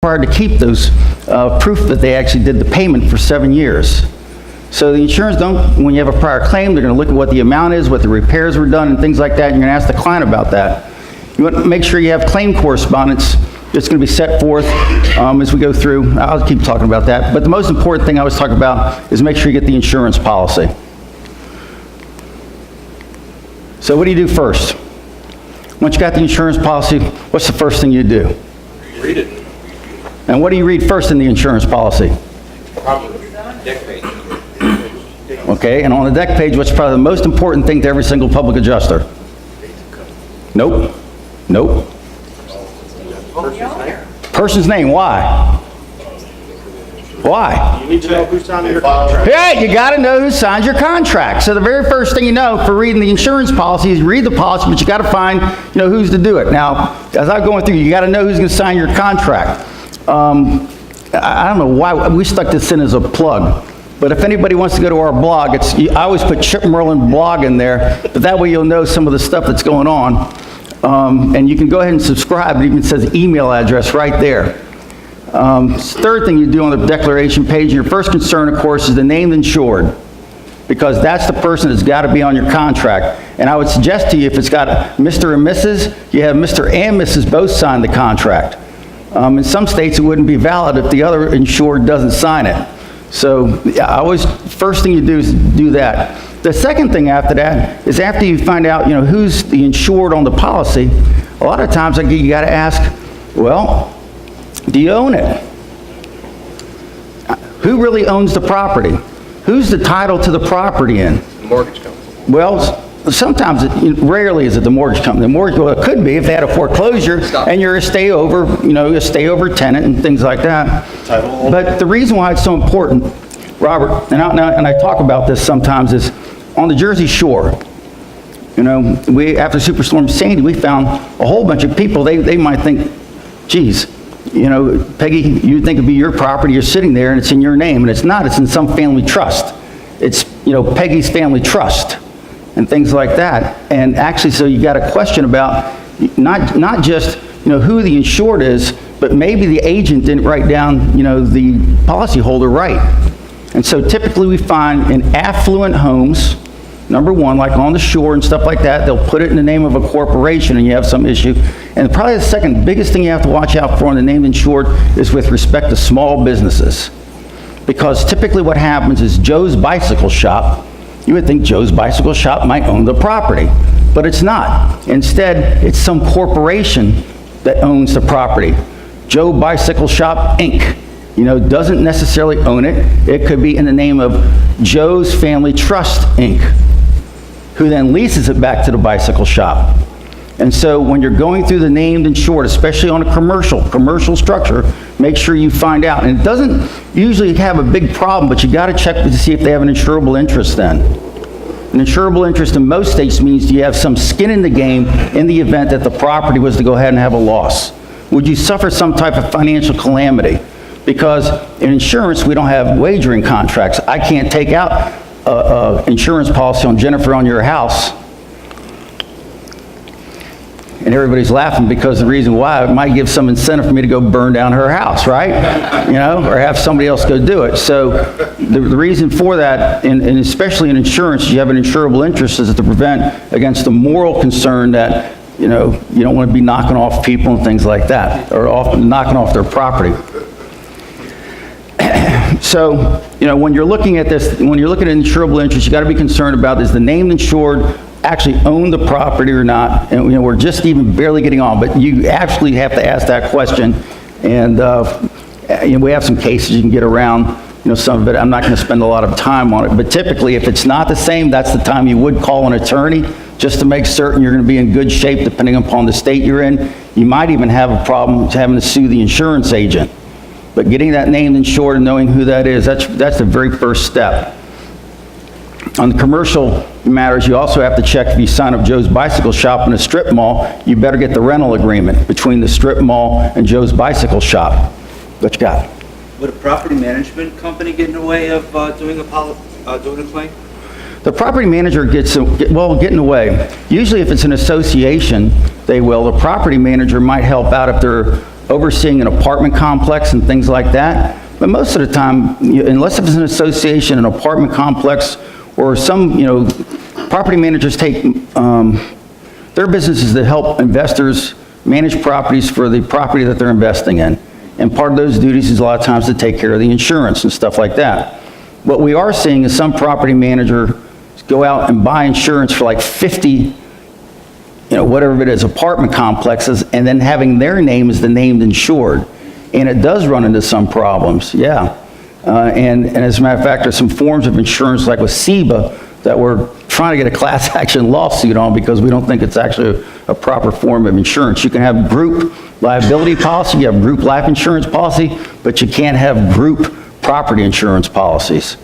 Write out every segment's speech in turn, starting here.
required to keep those proof that they actually did the payment for 7 years. So the insurance when you have a prior claim, they're going to look at what the amount is, what the repairs were done, and things like that, and you're going to ask the client about that. You want to make sure you have claim correspondence that's going to be set forth as we go through. I'll keep talking about that. But the most important thing I was talking about is make sure you get the insurance policy. So what do you do first? Once you got the insurance policy, what's the first thing you do? Read it. And what do you read first in the insurance policy? Probably deck page. Okay, and on the deck page, what's probably the most important thing to every single public adjuster? Nope. Nope. Person's name, why? Why? You need to know who signed your contract. Yeah, you got to know who signed your contract. So the very first thing you know for reading the insurance policy is you read the policy, but you got to find, who's to do it. Now, as I'm going through, you got to know who's going to sign your contract. I don't know why we stuck this in as a plug, but if anybody wants to go to our blog, I always put Chip Merlin blog in there, but that way you'll know some of the stuff that's going on. And you can go ahead and subscribe. It even says email address right there. Third thing you do on the declaration page, your first concern, of course, is the named insured, because that's the person that's got to be on your contract. And I would suggest to you, if it's got Mr. and Mrs., you have Mr. and Mrs. both sign the contract. In some states, it wouldn't be valid if the other insured doesn't sign it. So first thing you do is do that. The second thing after that is after you find out, who's the insured on the policy, a lot of times you got to ask, well, do you own it? Who really owns the property? Who's the title to the property in? The mortgage company. Well, sometimes, rarely is it the mortgage company. Well, it could be if they had a foreclosure and you're a stay over tenant and things like that. But the reason why it's so important, Robert, and I talk about this sometimes, is on the Jersey Shore. After Superstorm Sandy, we found a whole bunch of people. They might think, geez, Peggy, you'd think it'd be your property. You're sitting there and it's in your name, and it's not. It's in some family trust. It's Peggy's family trust and things like that. And actually, so you got a question about not just who the insured is, but maybe the agent didn't write down the policyholder right. And so typically we find in affluent homes, number one, like on the shore and stuff like that, they'll put it in the name of a corporation and you have some issue. And probably the second biggest thing you have to watch out for on the named insured is with respect to small businesses. Because typically what happens is Joe's Bicycle Shop, you would think Joe's Bicycle Shop might own the property, but it's not. Instead, it's some corporation that owns the property. Joe Bicycle Shop, Inc., doesn't necessarily own it. It could be in the name of Joe's Family Trust, Inc., who then leases it back to the bicycle shop. And so when you're going through the named insured, especially on a commercial structure, make sure you find out. And it doesn't usually have a big problem, but you got to check to see if they have an insurable interest then. An insurable interest in most states means you have some skin in the game in the event that the property was to go ahead and have a loss. Would you suffer some type of financial calamity? Because in insurance, we don't have wagering contracts. I can't take out an insurance policy on Jennifer on your house. And everybody's laughing because the reason why, it might give some incentive for me to go burn down her house, right? Or have somebody else go do it. So the reason for that, and especially in insurance, you have an insurable interest, is to prevent against the moral concern that, you don't want to be knocking off people and things like that, or knocking off their property. So, when you're looking at this, when you're looking at insurable interest, you got to be concerned about, is the named insured actually own the property or not? And we're just even barely getting on, but you actually have to ask that question. And we have some cases you can get around. Some of it, I'm not going to spend a lot of time on it, but typically if it's not the same, that's the time you would call an attorney, just to make certain you're going to be in good shape depending upon the state you're in. You might even have a problem having to sue the insurance agent. But getting that named insured and knowing who that is, that's the very first step. On the commercial matters, you also have to check if you sign up Joe's Bicycle Shop in a strip mall, you better get the rental agreement between the strip mall and Joe's Bicycle Shop. What you got? Would a property management company get in the way of doing a claim? The property manager gets in the way. Usually if it's an association, they will. The property manager might help out if they're overseeing an apartment complex and things like that. But most of the time, unless it's an association, an apartment complex, or some, property managers take, their business is to help investors manage properties for the property that they're investing in. And part of those duties is a lot of times to take care of the insurance and stuff like that. What we are seeing is some property manager go out and buy insurance for like 50, whatever it is, apartment complexes, and then having their name as the named insured. And it does run into some problems, yeah. And as a matter of fact, there's some forms of insurance like with SEBA that we're trying to get a class action lawsuit on because we don't think it's actually a proper form of insurance. You can have group liability policy, you have group life insurance policy, but you can't have group property insurance policies.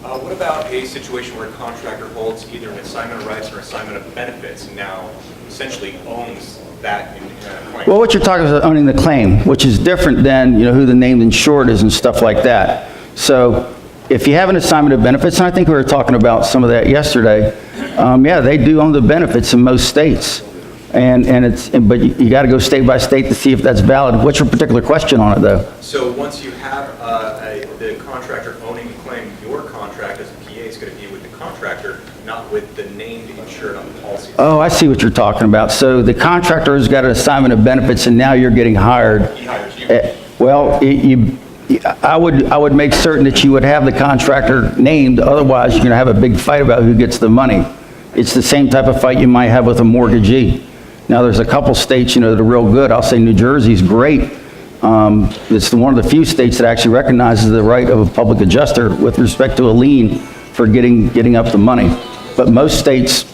What about a situation where a contractor holds either an assignment of rights or assignment of benefits and now essentially owns that claim? Well, what you're talking about is owning the claim, which is different than, who the named insured is and stuff like that. So if you have an assignment of benefits, and I think we were talking about some of that yesterday, yeah, they do own the benefits in most states. But you got to go state by state to see if that's valid. What's your particular question on it, though? So once you have the contractor owning the claim, your contract as a PA is going to be with the contractor, not with the named insured on the policy. Oh, I see what you're talking about. So the contractor has got an assignment of benefits, and now you're getting hired. He hires you. Well, I would make certain that you would have the contractor named, otherwise you're going to have a big fight about who gets the money. It's the same type of fight you might have with a mortgagee. Now, there's a couple states, that are real good. I'll say New Jersey's great. It's one of the few states that actually recognizes the right of a public adjuster with respect to a lien for getting up the money. But most states,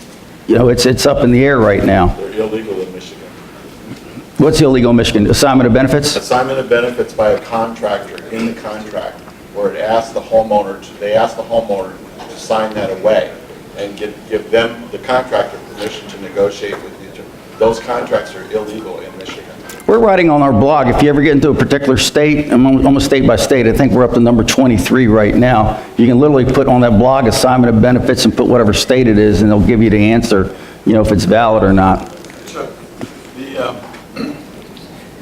it's up in the air right now. They're illegal in Michigan. What's illegal in Michigan? Assignment of benefits? Assignment of benefits by a contractor in the contract, where they ask the homeowner to sign that away and give them, the contractor, permission to negotiate with the attorney. Those contracts are illegal in Michigan. We're writing on our blog, if you ever get into a particular state, almost state by state, I think we're up to number 23 right now. You can literally put on that blog assignment of benefits and put whatever state it is, and they'll give you the answer, if it's valid or not. So,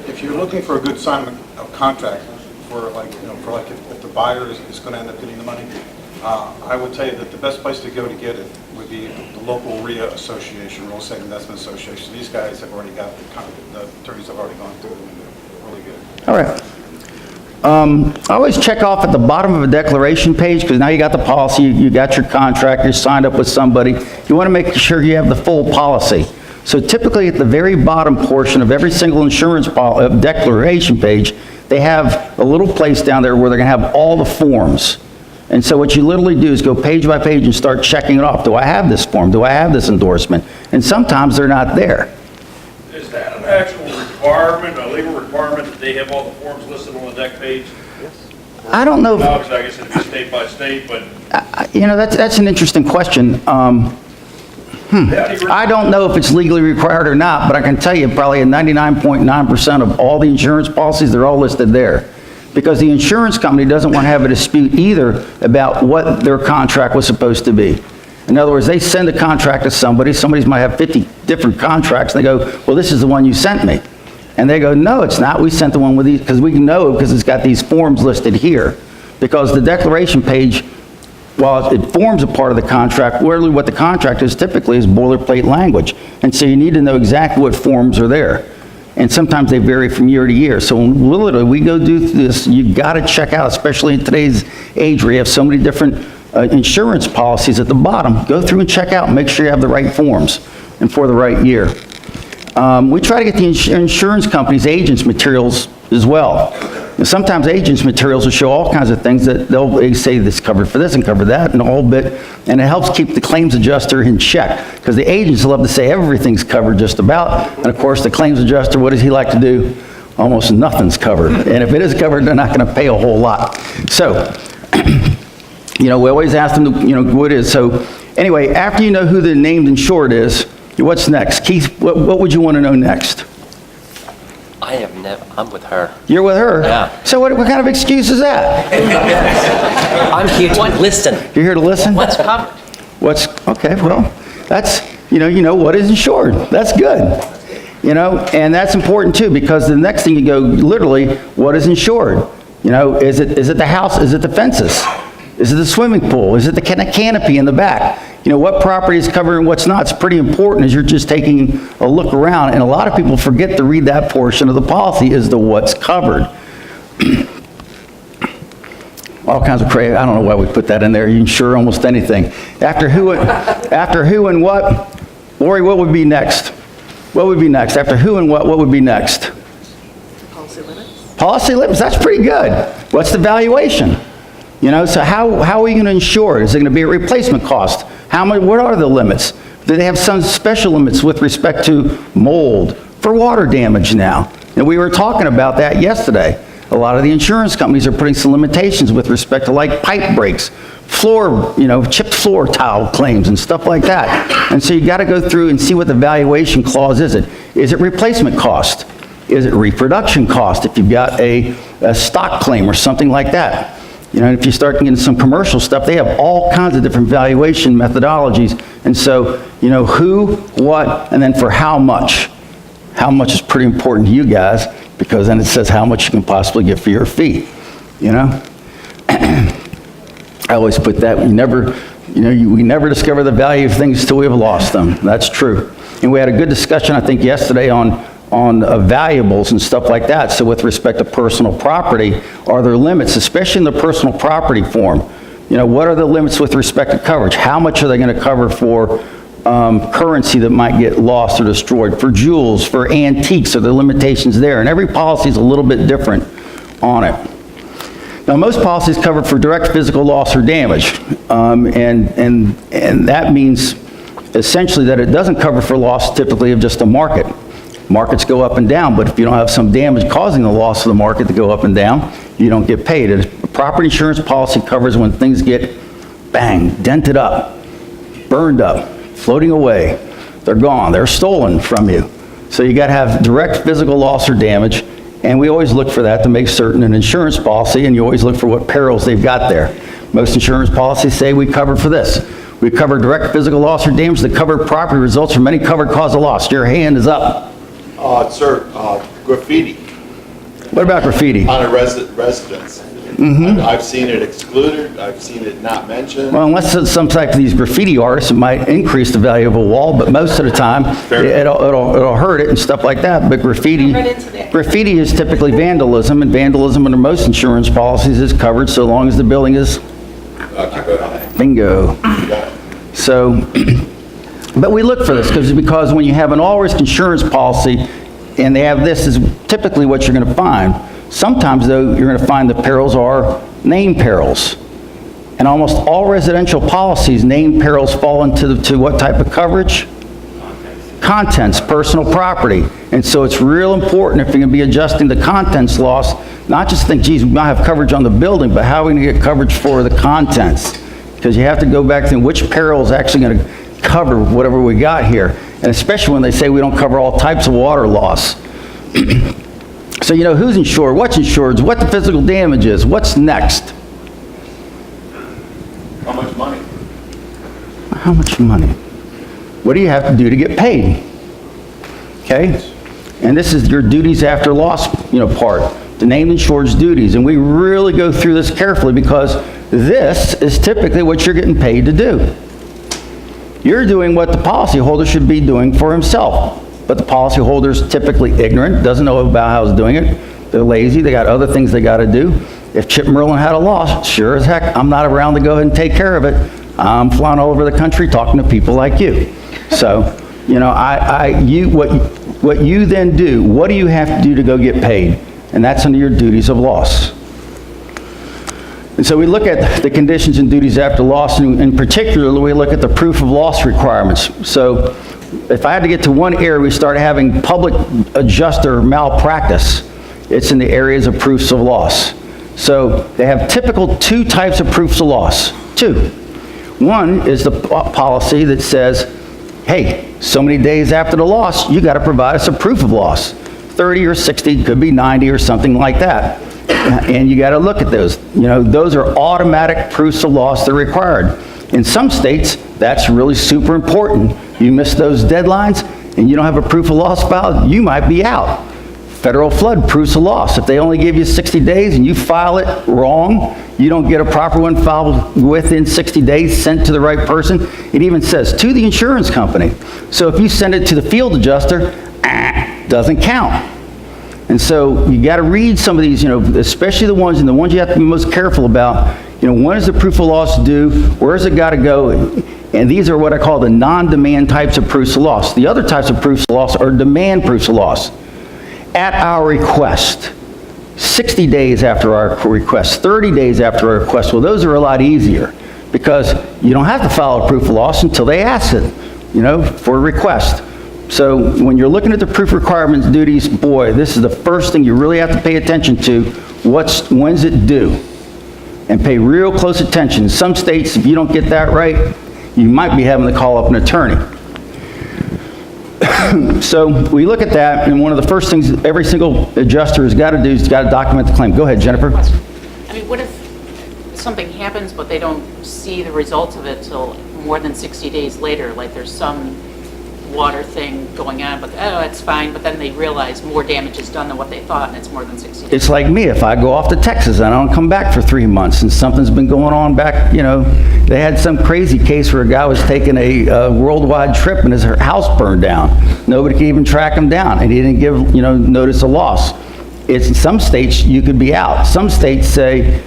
if you're looking for a good assignment of contract for if the buyer is going to end up getting the money, I would tell you that the best place to go to get it would be the local RIA Association, Real Estate Investment Association. These guys have already got the attorneys have already gone through it, and they're really good. All right. I always check off at the bottom of a declaration page, because now you got the policy, you got your contract, you're signed up with somebody. You want to make sure you have the full policy. So typically at the very bottom portion of every single insurance declaration page, they have a little place down there where they're going to have all the forms. And so what you literally do is go page by page and start checking it off. Do I have this form? Do I have this endorsement? And sometimes they're not there. Is that an actual requirement, a legal requirement, that they have all the forms listed on the deck page? I don't know if, Obviously, I guess it'd be state by state, but that's an interesting question. I don't know if it's legally required or not, but I can tell you probably 99.9% of all the insurance policies, they're all listed there. Because the insurance company doesn't want to have a dispute either about what their contract was supposed to be. In other words, they send a contract to somebody might have 50 different contracts, and they go, well, this is the one you sent me. And they go, no, it's not, we sent the one with these, because we know, because it's got these forms listed here. Because the declaration page, while it forms a part of the contract, really what the contract is typically is boilerplate language. And so you need to know exactly what forms are there. And sometimes they vary from year to year. So when literally we go do this, you got to check out, especially in today's age where you have so many different insurance policies at the bottom, go through and check out, make sure you have the right forms and for the right year. We try to get the insurance companies' agents' materials as well. And sometimes agents' materials will show all kinds of things that they say this covered for this and cover that and a whole bit, and it helps keep the claims adjuster in check, because the agents love to say everything's covered just about, and of course the claims adjuster, what does he like to do? Almost nothing's covered, and if it is covered, they're not going to pay a whole lot. So, we always ask them to, what it is. So, anyway, after you know who the named insured is, what's next? Keith, what would you want to know next? I have never, I'm with her. You're with her? Yeah. So what kind of excuse is that? I'm here to listen. You're here to listen? What's covered? Okay, well, that's, you know what is insured. That's good. You know, and that's important too, because the next thing you go, literally, what is insured? You know, is it the house, is it the fences? Is it the swimming pool? Is it the canopy in the back? You know, what property is covered and what's not? It's pretty important as you're just taking a look around, and a lot of people forget to read that portion of the policy is the what's covered. All kinds of crazy, I don't know why we put that in there. You insure almost anything. After who and what? Lori, what would be next? What would be next? After who and what would be next? Policy limits? Policy limits, that's pretty good. What's the valuation? You know, so how are you going to insure it? Is it going to be a replacement cost? How much, what are the limits? Do they have some special limits with respect to mold, for water damage now? And we were talking about that yesterday. A lot of the insurance companies are putting some limitations with respect to like pipe breaks, floor, you know, chipped floor tile claims and stuff like that. And so you got to go through and see what the valuation clause is. Is it replacement cost? Is it reproduction cost if you've got a stock claim or something like that? You know, if you start getting some commercial stuff, they have all kinds of different valuation methodologies. And so, you know, who, what, and then for how much. How much is pretty important to you guys, because then it says how much you can possibly get for your fee, you know? I always put that, we never discover the value of things till we have lost them. That's true. And we had a good discussion, I think, yesterday on valuables and stuff like that. So with respect to personal property, are there limits, especially in the personal property form? You know, what are the limits with respect to coverage? How much are they going to cover for currency that might get lost or destroyed, for jewels, for antiques? Are there limitations there? And every policy is a little bit different on it. Now, most policies cover for direct physical loss or damage, and that means essentially that it doesn't cover for loss typically of just a market. Markets go up and down, but if you don't have some damage causing the loss of the market to go up and down, you don't get paid. A property insurance policy covers when things get, bang, dented up, burned up, floating away. They're gone. They're stolen from you. So you got to have direct physical loss or damage, and we always look for that to make certain an insurance policy, and you always look for what perils they've got there. Most insurance policies say we cover for this. We cover direct physical loss or damage. The covered property results from any covered cause of loss. Your hand is up. Sir, graffiti What about graffiti? on a residence. I've seen it excluded, I've seen it not mentioned. Well, unless it's some type of these graffiti artists, it might increase the value of a wall, but most of the time, Fair enough. it'll hurt it and stuff like that. But graffiti is typically vandalism, and vandalism under most insurance policies is covered so long as the building is bingo. So, but we look for this because when you have an all-risk insurance policy and they have this, is typically what you're going to find. Sometimes, though, you're going to find the perils are named perils. And almost all residential policies, named perils fall into what type of coverage? Contents, personal property. And so it's real important if you're going to be adjusting the contents loss, not just think, geez, we might have coverage on the building, but how are we going to get coverage for the contents? Because you have to go back to which peril is actually going to cover whatever we got here. And especially when they say we don't cover all types of water loss. So you know who's insured, what's insured, what the physical damage is, what's next. How much money? How much money? What do you have to do to get paid? Okay? And this is your duties after loss, part, the named insured's duties. And we really go through this carefully because this is typically what you're getting paid to do. You're doing what the policyholder should be doing for himself. But the policyholder's typically ignorant, doesn't know about how he's doing it. They're lazy, they got other things they got to do. If Chip Merlin had a loss, sure as heck, I'm not around to go ahead and take care of it. I'm flying all over the country talking to people like you. So, what you then do, what do you have to do to go get paid? And that's under your duties of loss. And so we look at the conditions and duties after loss, and in particular, we look at the proof of loss requirements. So if I had to get to one area, we started having public adjuster malpractice. It's in the areas of proofs of loss. So they have typical two types of proofs of loss. Two. One is the policy that says, hey, so many days after the loss, you got to provide us a proof of loss. 30 or 60, could be 90 or something like that. And you got to look at those. Those are automatic proofs of loss that are required. In some states, that's really super important. You miss those deadlines, and you don't have a proof of loss filed, you might be out. Federal flood proofs of loss. If they only give you 60 days and you file it wrong, you don't get a proper one filed within 60 days, sent to the right person. It even says to the insurance company. So if you send it to the field adjuster, doesn't count. And so you got to read some of these, especially the ones you have to be most careful about. When is the proof of loss due? Where's it got to go? And these are what I call the non-demand types of proofs of loss. The other types of proofs of loss are demand proofs of loss. At our request, 60 days after our request, 30 days after our request. Well, those are a lot easier because you don't have to file a proof of loss until they ask it, for a request. So when you're looking at the proof requirements duties, boy, this is the first thing you really have to pay attention to. When's it due? And pay real close attention. In some states, if you don't get that right, you might be having to call up an attorney. So we look at that, and one of the first things every single adjuster has got to do is got to document the claim. Go ahead, Jennifer. I mean, what if something happens, but they don't see the results of it till more than 60 days later? Like there's some water thing going on, but it's fine, but then they realize more damage is done than what they thought, and it's more than 60 days. It's like me, if I go off to Texas and I don't come back for 3 months and something's been going on back, they had some crazy case where a guy was taking a worldwide trip and his house burned down. Nobody could even track him down, and he didn't give, notice of loss. In some states, you could be out. Some states say,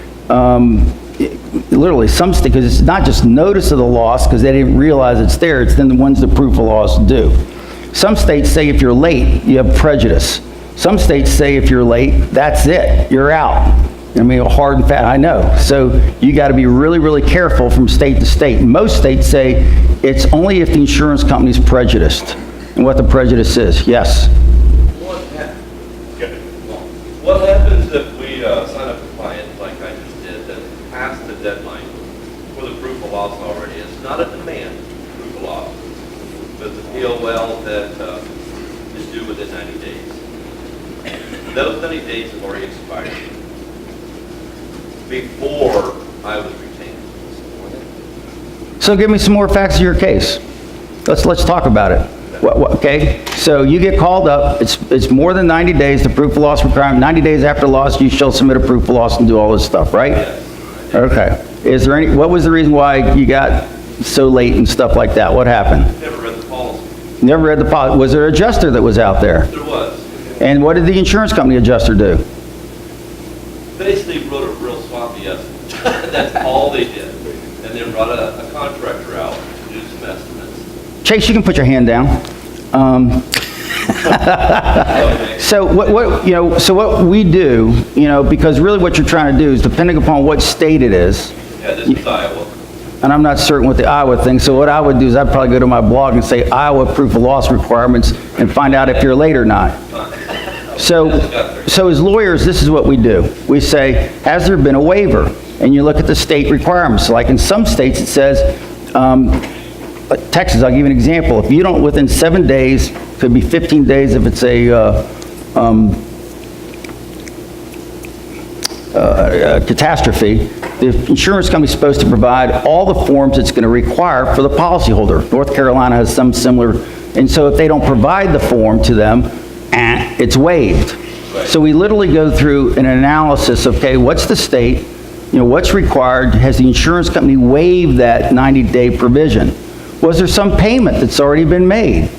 literally, because it's not just notice of the loss because they didn't realize it's there, it's then the ones the proof of loss due. Some states say if you're late, you have prejudice. Some states say if you're late, that's it, you're out. Hard and fast, I know. So you got to be really, really careful from state to state. Most states say it's only if the insurance company's prejudiced, and what the prejudice is. Yes? What happens if we sign up a client like I just did that's past the deadline for the proof of loss already? It's not a demand proof of loss, but it's a POL that is due within 90 days. Those 90 days have already expired before I was retained. So give me some more facts of your case. Let's talk about it. Okay, so you get called up, it's more than 90 days, the proof of loss requirement, 90 days after loss, you shall submit a proof of loss and do all this stuff, right? Yes. Okay. What was the reason why you got so late and stuff like that? What happened? Never read the policy. Never read the policy. Was there an adjuster that was out there? There was. And what did the insurance company adjuster do? Basically wrote a real sloppy estimate. That's all they did. And then brought a contractor out to do some estimates. Chase, you can put your hand down. So what we do, because really what you're trying to do is, depending upon what state it is, Yeah, this is Iowa. and I'm not certain what the Iowa thing, so what I would do is I'd probably go to my blog and say Iowa proof of loss requirements and find out if you're late or not. So as lawyers, this is what we do. We say, has there been a waiver? And you look at the state requirements. Like in some states it says, like Texas, I'll give you an example. If you don't, within 7 days, could be 15 days if it's a catastrophe, the insurance company's supposed to provide all the forms it's going to require for the policyholder. North Carolina has some similar, and so if they don't provide the form to them, it's waived. So we literally go through an analysis of, okay, what's the state, what's required, has the insurance company waived that 90-day provision? Was there some payment that's already been made,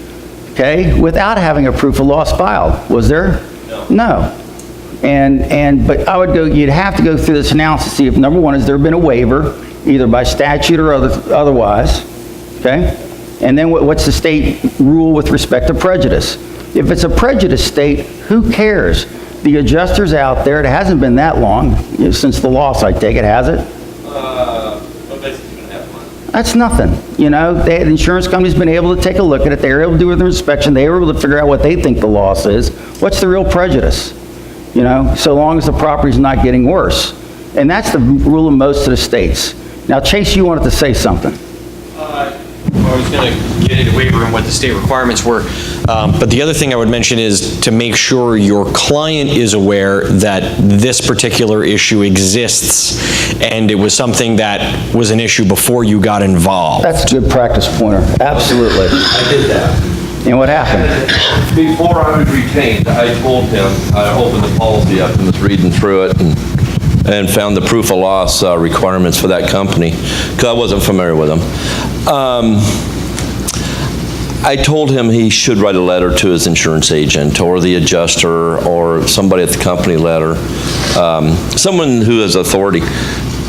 okay, without having a proof of loss filed? Was there? No. But I would go, you'd have to go through this analysis to see if, number one, has there been a waiver, either by statute or otherwise, okay? And then what's the state rule with respect to prejudice? If it's a prejudice state, who cares? The adjuster's out there, it hasn't been that long, since the loss, I take it, has it? Basically 2.5 months. That's nothing, the insurance company's been able to take a look at it, they were able to do their inspection, they were able to figure out what they think the loss is. What's the real prejudice? So long as the property's not getting worse. And that's the rule in most of the states. Now, Chase, you wanted to say something. I was going to get into waiver and what the state requirements were, but the other thing I would mention is to make sure your client is aware that this particular issue exists and it was something that was an issue before you got involved. That's a good practice pointer, absolutely. I did that. And what happened? Before I was retained, I told him, I opened the policy up and was reading through it and found the proof of loss requirements for that company, because I wasn't familiar with them. I told him he should write a letter to his insurance agent or the adjuster or somebody at the company letter, someone who has authority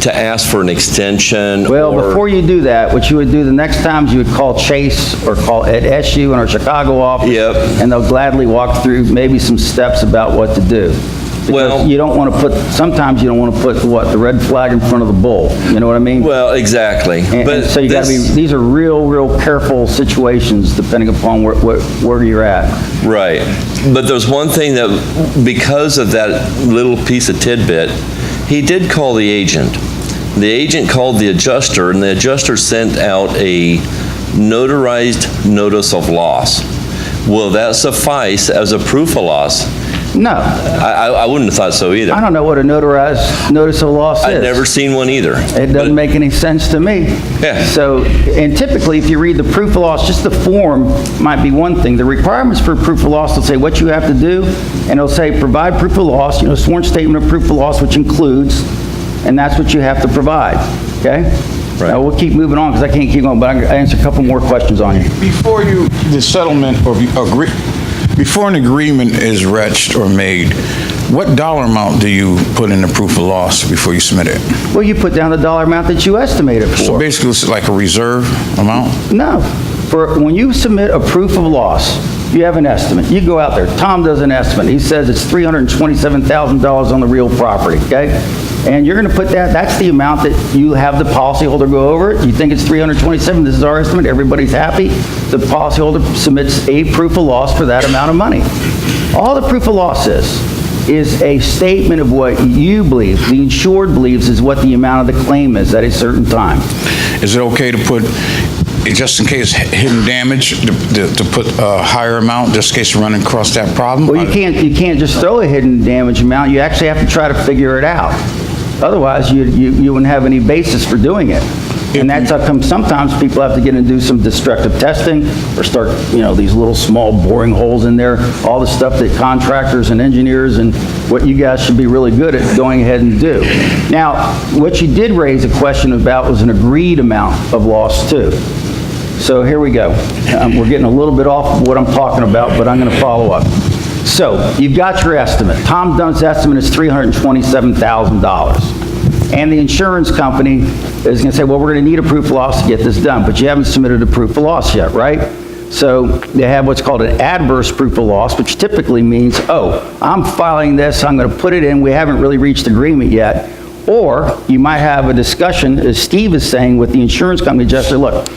to ask for an extension. Well, or- before you do that, what you would do the next times, you would call Chase or call at SU in our Chicago office. Yep. And they'll gladly walk through maybe some steps about what to do. Well- Because you don't want to put, sometimes you don't want to put, the red flag in front of the bull. You know what I mean? Well, exactly. And so you got to be, this- these are real careful situations depending upon where you're at. Right. But there's one thing that, because of that little piece of tidbit, he did call the agent. The agent called the adjuster, and the adjuster sent out a notarized notice of loss. Will that suffice as a proof of loss? No, I wouldn't have thought so I either. don't know what a notarized notice of loss is. I've never seen one either. It doesn't make any sense to me. Yeah. So, and typically, if you read the proof of loss, just the form might be one thing. The requirements for proof of loss will say what you have to do, and it'll say provide proof of loss, sworn statement of proof of loss, which includes, and that's what you have to provide, okay? Right. Now, we'll keep moving on, because I can't keep going, but I can answer a couple more questions on you. Before the settlement or before an agreement is reached or made, what dollar amount do you put in the proof of loss before you submit it? Well, you put down the dollar amount that you estimate it So for. basically, it's like a reserve amount? No. When you submit a proof of loss, you have an estimate. You go out there, Tom does an estimate. He says it's $327,000 on the real property, okay? And you're going to put that's the amount that you have the policyholder go over it. You think it's 327, this is our estimate, everybody's happy. The policyholder submits a proof of loss for that amount of money. All the proof of loss is a statement of what you believe, the insured believes is what the amount of the claim is at a certain time. Is it okay to put, just in case hidden damage, to put a higher amount, just in case you're running across that problem? Well, you can't just throw a hidden damage amount, you actually have to try to figure it out. Otherwise, you wouldn't have any basis for doing it. And that's how come sometimes people have to get in and do some destructive testing or start, these little small boring holes in there, all the stuff that contractors and engineers and what you guys should be really good at going ahead and do. Now, what you did raise a question about was an agreed amount of loss too. So here we go. We're getting a little bit off of what I'm talking about, but I'm going to follow up. So you've got your estimate. Tom Dunn's estimate is $327,000. And the insurance company is going to say, well, we're going to need a proof of loss to get this done, but you haven't submitted a proof of loss yet, right? So they have what's called an adverse proof of loss, which typically means, oh, I'm filing this, I'm going to put it in, we haven't really reached agreement yet. Or you might have a discussion, as Steve is saying, with the insurance company adjuster, look,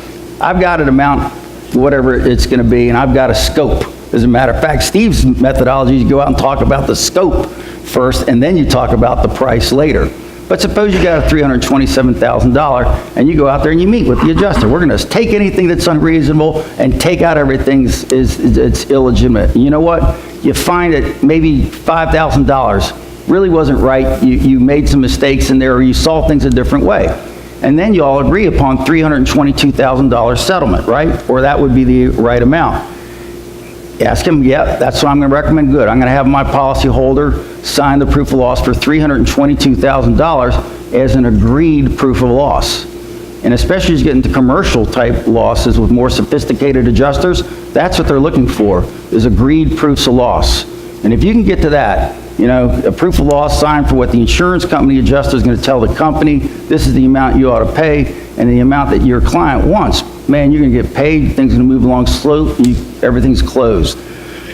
I've got an amount, whatever it's going to be, and I've got a scope. As a matter of fact, Steve's methodology is you go out and talk about the scope first, and then you talk about the price later. But suppose you got a $327,000, and you go out there and you meet with the adjuster. We're going to take anything that's unreasonable and take out everything it's illegitimate. And you know what? You find that maybe $5,000 really wasn't right. You made some mistakes in there, or you saw things a different way. And then you all agree upon $322,000 settlement, right? Or that would be the right amount. Ask him, yeah, that's what I'm going to recommend. Good. I'm going to have my policyholder sign the proof of loss for $322,000 as an agreed proof of loss. And especially as you get into commercial type losses with more sophisticated adjusters, that's what they're looking for, is agreed proofs of loss. And if you can get to that, a proof of loss signed for what the insurance company adjuster is going to tell the company, this is the amount you ought to pay, and the amount that your client wants, man, you're going to get paid, things are going to move along slow, everything's closed.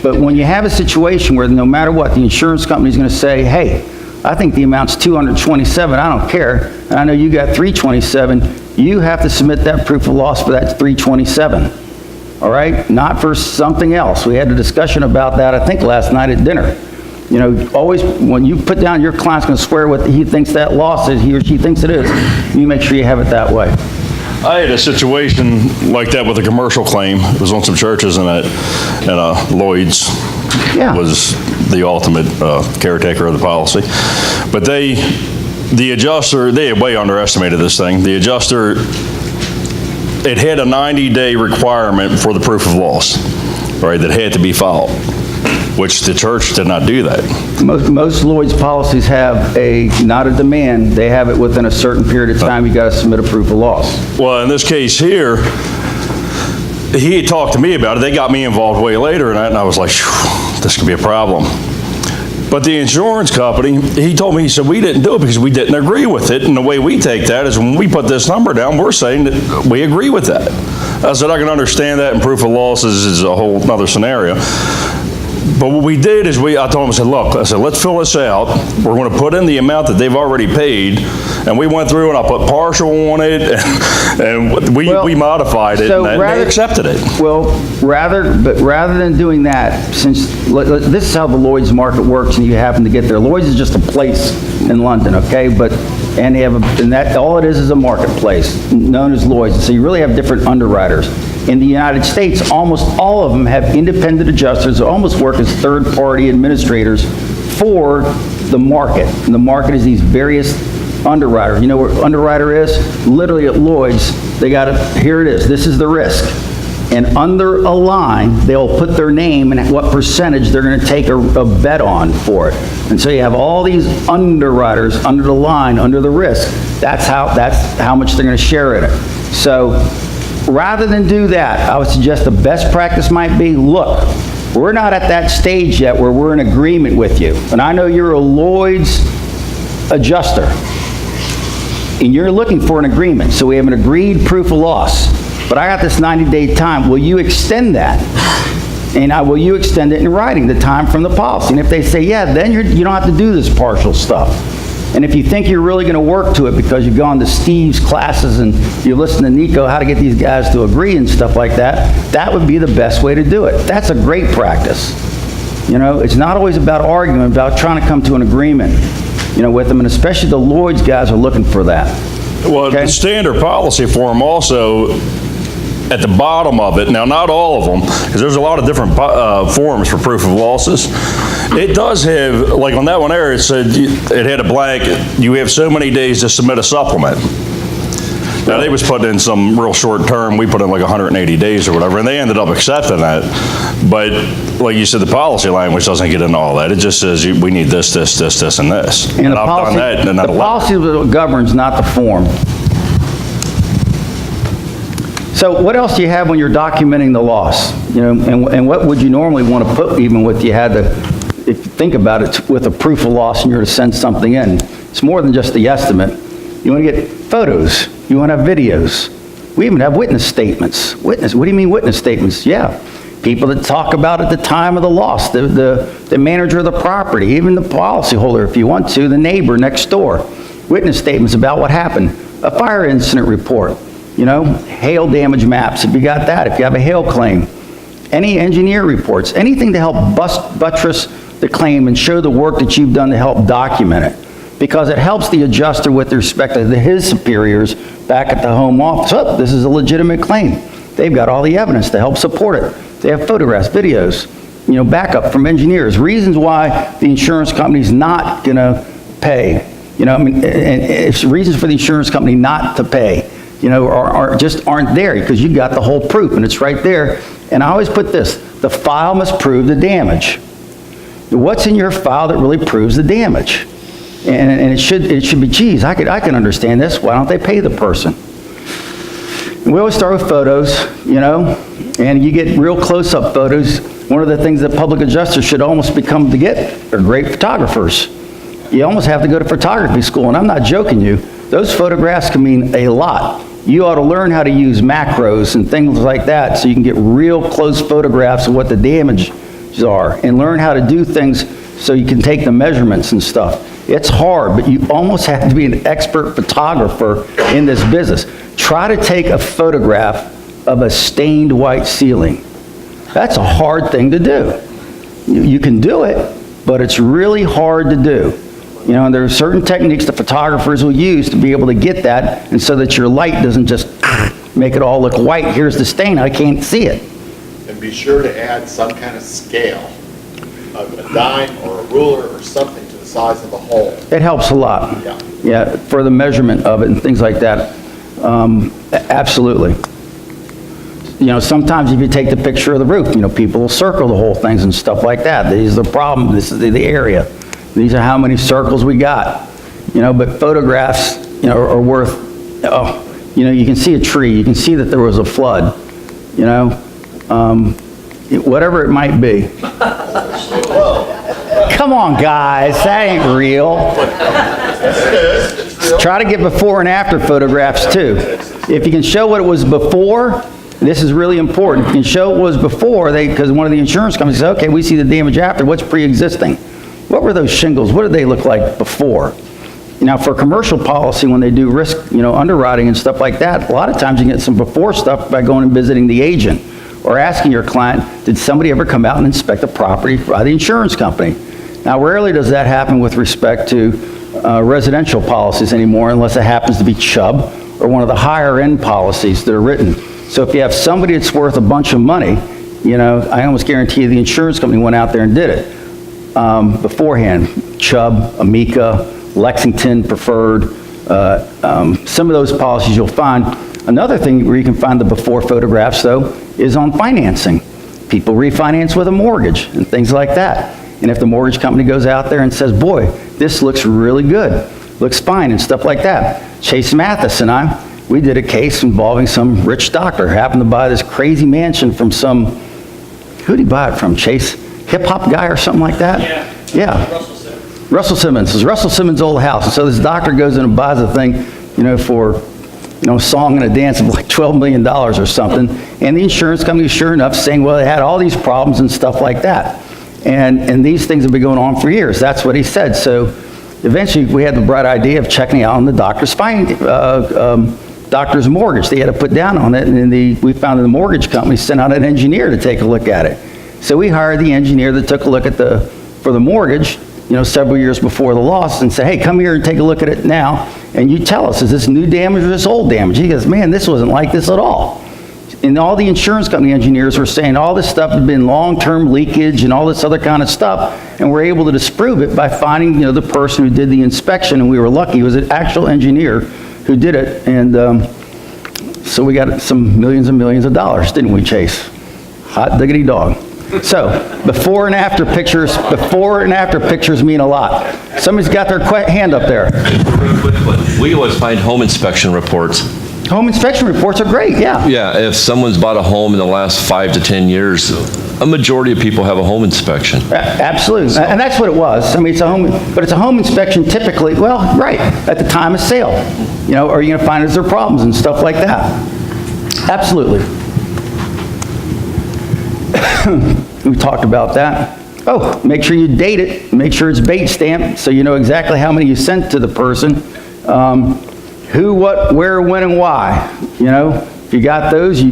But when you have a situation where no matter what, the insurance company is going to say, hey, I think the amount's $227, I don't care, and I know you got $327, you have to submit that proof of loss for that $327, all right? Not for something else. We had a discussion about that, I think, last night at dinner. Always, when you put down your client's going to swear what he thinks that loss is, he or she thinks it is, you make sure you have it that way. I had a situation like that with a commercial claim. It was on some churches, and Lloyd's Yeah. was the ultimate caretaker of the policy. But the adjuster, they had way underestimated this thing. The adjuster, it had a 90-day requirement for the proof of loss. right, that had to be filed, which the church did not do that. Most Lloyd's policies have not a demand, they have it within a certain period of time, you gotta submit a proof of loss. Well, in this case here, he had talked to me about it. They got me involved way later, and I was like, "Phew, this could be a problem." But the insurance company, he told me, he said, we didn't do it because we didn't agree with it. And the way we take that is when we put this number down, we're saying that we agree with that. I said, I can understand that, and proof of loss is a whole nother scenario. But what we did is I told him, I said, look, let's fill this out. We're going to put in the amount that they've already paid. And we went through and I put partial on it and we modified it and they accepted it. Well, rather than doing that, since this is how the Lloyd's market works and you happen to get there. Lloyd's is just a place in London, okay? And they have all it is a marketplace known as Lloyd's. So you really have different underwriters. In the United States, almost all of them have independent adjusters that almost work as third-party administrators for the market. And the market is these various underwriters. You know what underwriter is? Literally at Lloyd's, they got it, here it is, this is the risk. And under a line, they'll put their name and what percentage they're going to take a bet on for it. And so you have all these underwriters under the line, under the risk. That's how much they're going to share in it. So rather than do that, I would suggest the best practice might be, look, we're not at that stage yet where we're in agreement with you. And I know you're a Lloyd's adjuster, and you're looking for an agreement. So we have an agreed proof of loss. But I got this 90-day time. Will you extend that? And will you extend it in writing, the time from the policy? And if they say, yeah, then you don't have to do this partial stuff. And if you think you're really going to work to it because you've gone to Steve's classes and you listen to Nico how to get these guys to agree and stuff like that, that would be the best way to do it. That's a great practice. You know, it's not always about arguing, about trying to come to an agreement, you know, with them, and especially the Lloyd's guys are looking for that. Well, Okay. the standard policy form also, at the bottom of it, now not all of them, because there's a lot of different forms for proof of losses. It does have, like on that one there, it said, it had a blank, you have so many days to submit a supplement. Now, they was putting in some real short term, we put in like 180 days or whatever, and they ended up accepting that. But like you said, the policy language doesn't get into all that. It just says, we need this, this, this, this, and this. And And the I've policy, done that, and the policy is what governs, not the form. So what else do you have when you're documenting the loss? You know, and what would you normally want to put even if you had to, if you think about it, with a proof of loss and you're to send something in? It's more than just the estimate. You want to get photos. You want to have videos. We even have witness statements. What do you mean witness statements? Yeah. People that talk about at the time of the loss, the manager of the property, even the policyholder if you want to, the neighbor next door. Witness statements about what happened. A fire incident report. You know, hail damage maps, if you got that, if you have a hail claim. Any engineer reports, anything to help buttress the claim and show the work that you've done to help document it. Because it helps the adjuster with respect to his superiors back at the home office. Oh, this is a legitimate claim. They've got all the evidence to help support it. They have photographs, videos, you know, backup from engineers, reasons why the insurance company's not gonna pay. You know, I mean, and it's reasons for the insurance company not to pay. You know, just aren't there because you got the whole proof and it's right there. And I always put this, the file must prove the damage. What's in your file that really proves the damage? And it should be, geez, I can understand this. Why don't they pay the person? And we always start with photos, you know, and you get real close-up photos. One of the things that public adjusters should almost become to get are great photographers. You almost have to go to photography school, and I'm not joking you. Those photographs can mean a lot. You ought to learn how to use macros and things like that so you can get real close photographs of what the damages are and learn how to do things so you can take the measurements and stuff. It's hard, but you almost have to be an expert photographer in this business. Try to take a photograph of a stained white ceiling. That's a hard thing to do. You can do it, but it's really hard to do. You know, and there are certain techniques that photographers will use to be able to get that, and so that your light doesn't just make it all look white. Here's the stain, I can't see it. And be sure to add some kind of scale, a dime or a ruler or something to the size of the hole. It helps a lot. Yeah. Yeah, for the measurement of it and things like that. Absolutely. sometimes if you take the picture of the roof, people will circle the whole things and stuff like that. These are the problem, this is the area. These are how many circles we got. But photographs, are worth, you can see a tree, you can see that there was a flood, whatever it might be. Come on, guys, that ain't real. Try to get before and after photographs too. If you can show what it was before, this is really important. If you can show what it was before, because one of the insurance companies says, okay, we see the damage after, what's pre-existing? What were those shingles? What did they look like before? Now, for commercial policy, when they do risk, underwriting and stuff like that, a lot of times you get some before stuff by going and visiting the agent or asking your client, did somebody ever come out and inspect the property by the insurance company? Now, rarely does that happen with respect to residential policies anymore, unless it happens to be Chubb or one of the higher end policies that are written. So if you have somebody that's worth a bunch of money, I almost guarantee you the insurance company went out there and did it beforehand. Chubb, Amica, Lexington Preferred, some of those policies you'll find. Another thing where you can find the before photographs, though, is on financing. People refinance with a mortgage and things like that. And if the mortgage company goes out there and says, boy, this looks really good, looks fine, and stuff like that. Chase Mathis and I, we did a case involving some rich doctor who happened to buy this crazy mansion from some, who did he buy it from? Chase? Hip-hop guy or something like that? Yeah. Russell Simmons. It was Russell Simmons' old house. And so this doctor goes in and buys a thing, for, a song and a dance of like $12 million or something. And the insurance company, sure enough, saying, well, they had all these problems and stuff like that. And these things have been going on for years. That's what he said. So eventually we had the bright idea of checking out on the doctor's mortgage. They had to put down on it. And we found that the mortgage company sent out an engineer to take a look at it. So we hired the engineer that took a look at for the mortgage, several years before the loss, and said, hey, come here and take a look at it now, and you tell us, is this new damage or this old damage? He goes, man, this wasn't like this at all. And all the insurance company engineers were saying all this stuff had been long-term leakage and all this other kind of stuff, and we're able to disprove it by finding, the person who did the inspection, and we were lucky. It was an actual engineer who did it, and so we got some millions and millions of dollars, didn't we, Chase? Hot diggity dog. So, before and after pictures mean a lot. Somebody's got their hand up there. We always find home inspection reports. Home inspection reports are great, yeah. Yeah, if someone's bought a home in the last 5 to 10 years, a majority of people have a home inspection. Absolutely, and that's what it was. I mean, it's a home inspection typically, well, right, at the time of sale. Are you gonna find is there problems and stuff like that? Absolutely. We talked about that. Oh, make sure you date it, make sure it's bait stamped, so you know exactly how many you sent to the person. Who, what, where, when, and why. If you got those, you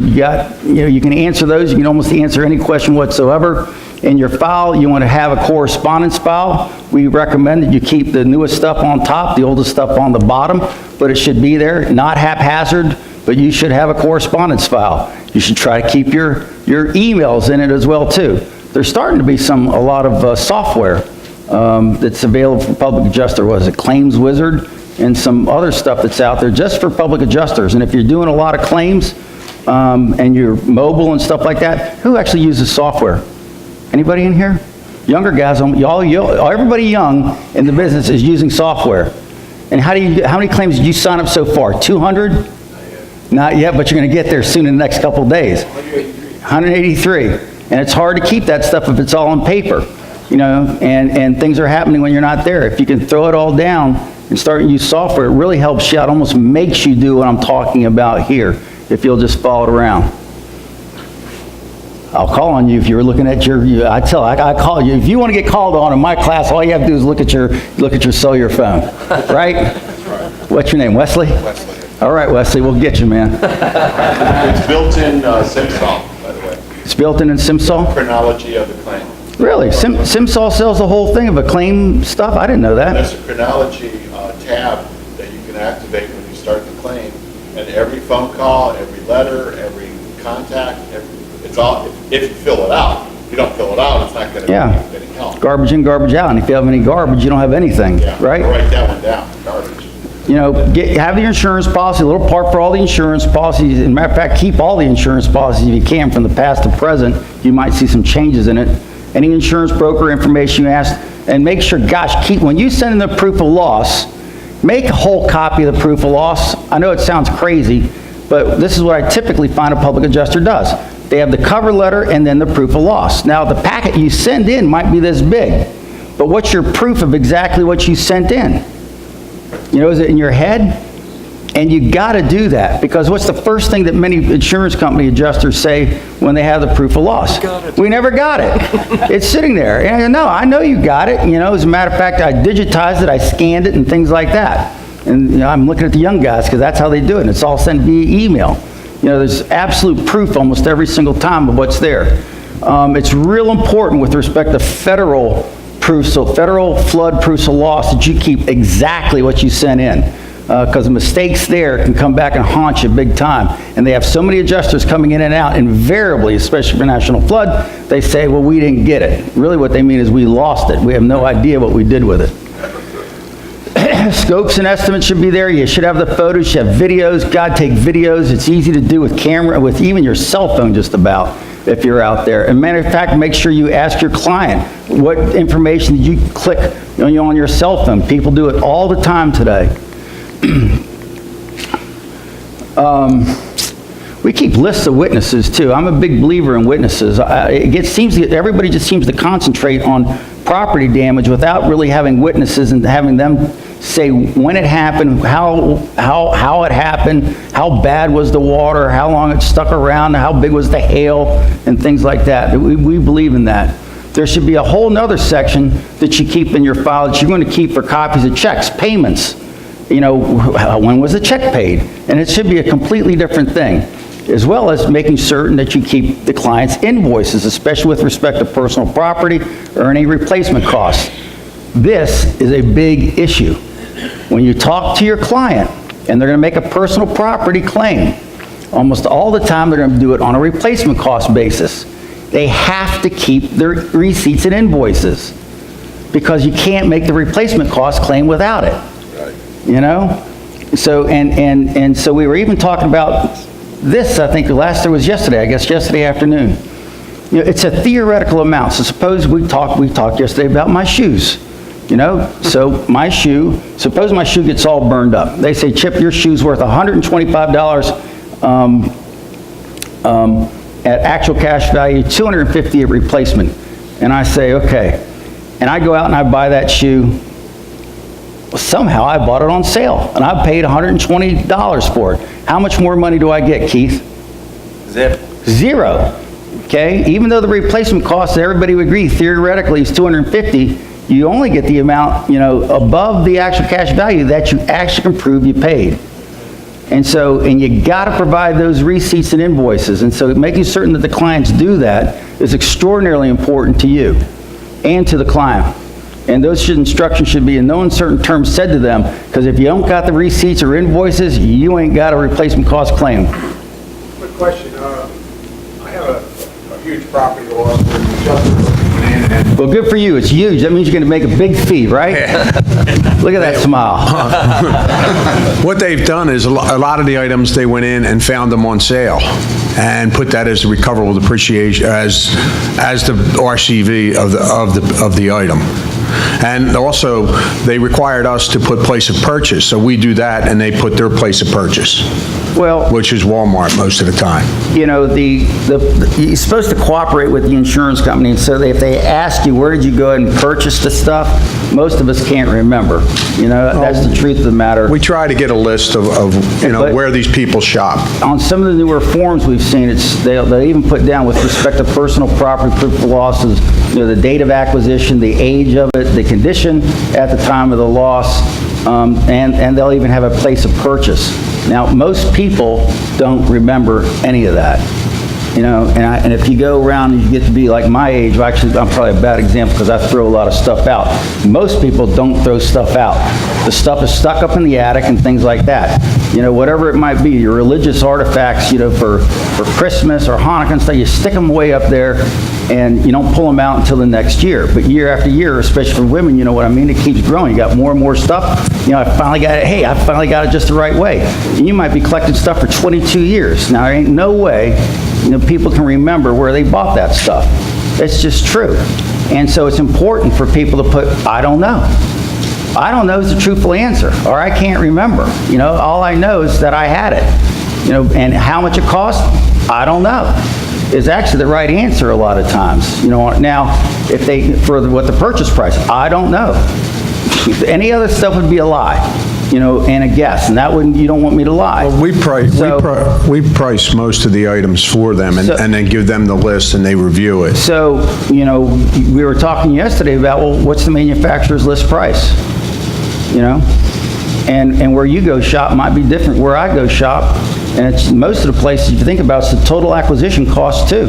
can answer those. You can almost answer any question whatsoever. In your file, you want to have a correspondence file. We recommend that you keep the newest stuff on top, the oldest stuff on the bottom, but it should be there, not haphazard, but you should have a correspondence file. You should try to keep your emails in it as well, too. There's starting to be a lot of software that's available for public adjuster. What is it, Claims Wizard? And some other stuff that's out there just for public adjusters. And if you're doing a lot of claims and you're mobile and stuff like that, who actually uses software? Anybody in here? Younger guys, everybody young in the business is using software. And how many claims did you sign up so far? 200? Not yet, but you're going to get there soon in the next couple of days. 183. And it's hard to keep that stuff if it's all on paper, and things are happening when you're not there. If you can throw it all down and start to use software, it really helps you out, almost makes you do what I'm talking about here, if you'll just follow it around. I'll call on you if you're looking at I call you. If you want to get called on in my class, all you have to do is look at your cellular phone, right? What's your name, Wesley? Wesley. All right, Wesley, we'll get you, man. It's built in SimSol, by the way. It's built in SimSol? Chronology of the claim. Really? SimSol sells the whole thing of a claim stuff? I didn't know that. There's a chronology tab that you can activate when you start the claim, and every phone call, every letter, every contact, it's all, if you fill it out. If you don't fill it out, it's not going to be any help. Garbage in, garbage out, and if you have any garbage, you don't have anything, Yeah, right? write that one down, garbage. You know, have the insurance policy, a little part for all the insurance policies. As a matter of fact, keep all the insurance policies if you can from the past to present. You might see some changes in it. Any insurance broker information you ask, and make sure, gosh, when you send in the proof of loss, make a whole copy of the proof of loss. I know it sounds crazy, but this is what I typically find a public adjuster does. They have the cover letter and then the proof of loss. Now, the packet you send in might be this big, but what's your proof of exactly what you sent in? You know, is it in your head? And you got to do that, because what's the first thing that many insurance company adjusters say when they have the proof of loss? We never got it. It's sitting there. And no, I know you got it. You know, as a matter of fact, I digitized it, I scanned it, and things like that. And you know, I'm looking at the young guys because that's how they do it. And it's all sent via email. You know, there's absolute proof almost every single time of what's there. It's real important with respect to federal proofs, so federal flood proofs of loss, that you keep exactly what you sent in. Because mistakes there can come back and haunt you big time. And they have so many adjusters coming in and out, invariably, especially for national flood, they say, well, we didn't get it. Really what they mean is we lost it. We have no idea what we did with it. Scopes and estimates should be there. You should have the photos, you should have videos. God, take videos. It's easy to do with camera, with even your cell phone just about, if you're out there. And matter of fact, make sure you ask your client, what information did you click on your cell phone? People do it all the time today. We keep lists of witnesses too. I'm a big believer in witnesses. Everybody just seems to concentrate on property damage without really having witnesses and having them say when it happened, how it happened, how bad was the water, how long it stuck around, how big was the hail, and things like that. We believe in that. There should be a whole nother section that you keep in your file that you're going to keep for copies of checks, payments. You know, when was the check paid? And it should be a completely different thing, as well as making certain that you keep the client's invoices, especially with respect to personal property or any replacement costs. This is a big issue. When you talk to your client and they're going to make a personal property claim, almost all the time they're going to do it on a replacement cost basis. They have to keep their receipts and invoices, because you can't make the replacement cost claim without it. You know? So, and so we were even talking about this, I think yesterday, I guess yesterday afternoon. You know, it's a theoretical amount. So suppose we talked yesterday about my shoes. You know, so suppose my shoe gets all burned up. They say, Chip, your shoe's worth $125 at actual cash value, $250 at replacement. And I say, okay. And I go out and I buy that shoe. Well, somehow I bought it on sale, and I paid $120 for it. How much more money do I get, Keith? Zero. Okay? Even though the replacement cost, everybody would agree, theoretically is $250, you only get the amount, you know, above the actual cash value that you actually can prove you paid. And so, and you got to provide those receipts and invoices. And so making certain that the clients do that is extraordinarily important to you and to the client. And those instructions should be in no uncertain terms said to them, because if you don't got the receipts or invoices, you ain't got a replacement cost claim. Quick question. I have a huge property loss where the adjuster went in and... Well, good for you. It's huge. That means you're going to make a big fee, right? Look at that smile. What they've done is a lot of the items, they went in and found them on sale and put that as the recoverable depreciation, as the RCV of the item. And also, they required us to put place of purchase, so we do that, and they put their place of purchase, Well, which is Walmart most of the time. you know, you're supposed to cooperate with the insurance company, and so if they ask you, where did you go and purchase the stuff, most of us can't remember. You know, that's the truth of the matter. We try to get a list of But- where these people shop. On some of the newer forms we've seen, they even put down with respect to personal property proof of losses, you know, the date of acquisition, the age of it, the condition at the time of the loss, and they'll even have a place of purchase. Now, most people don't remember any of that. You know, and if you go around and you get to be like my age, well, actually, I'm probably a bad example because I throw a lot of stuff out. Most people don't throw stuff out. The stuff is stuck up in the attic and things like that. You know, whatever it might be, your religious artifacts, you know, for Christmas or Hanukkah and stuff, you stick them way up there. and you don't pull them out until the next year. But year after year, especially for women, you know what I mean, it keeps growing. You got more and more stuff. You know, I finally got it, hey, I finally got it just the right way. And you might be collecting stuff for 22 years. Now, there ain't no way, you know, people can remember where they bought that stuff. It's just true. And so it's important for people to put, I don't know. I don't know is the truthful answer, or I can't remember. You know, all I know is that I had it. You know, and how much it cost, I don't know, is actually the right answer a lot of times. You know, now, if they, for what the purchase price, I don't know. Any other stuff would be a lie, you know, and a guess, and that wouldn't, you don't want me to lie. Well, we price most of the items for them, and then give them the list, and they review it. So, you know, we were talking yesterday about, well, what's the manufacturer's list price? You know? And where you go shop might be different where I go shop, and it's most of the places you think about, it's the total acquisition cost too.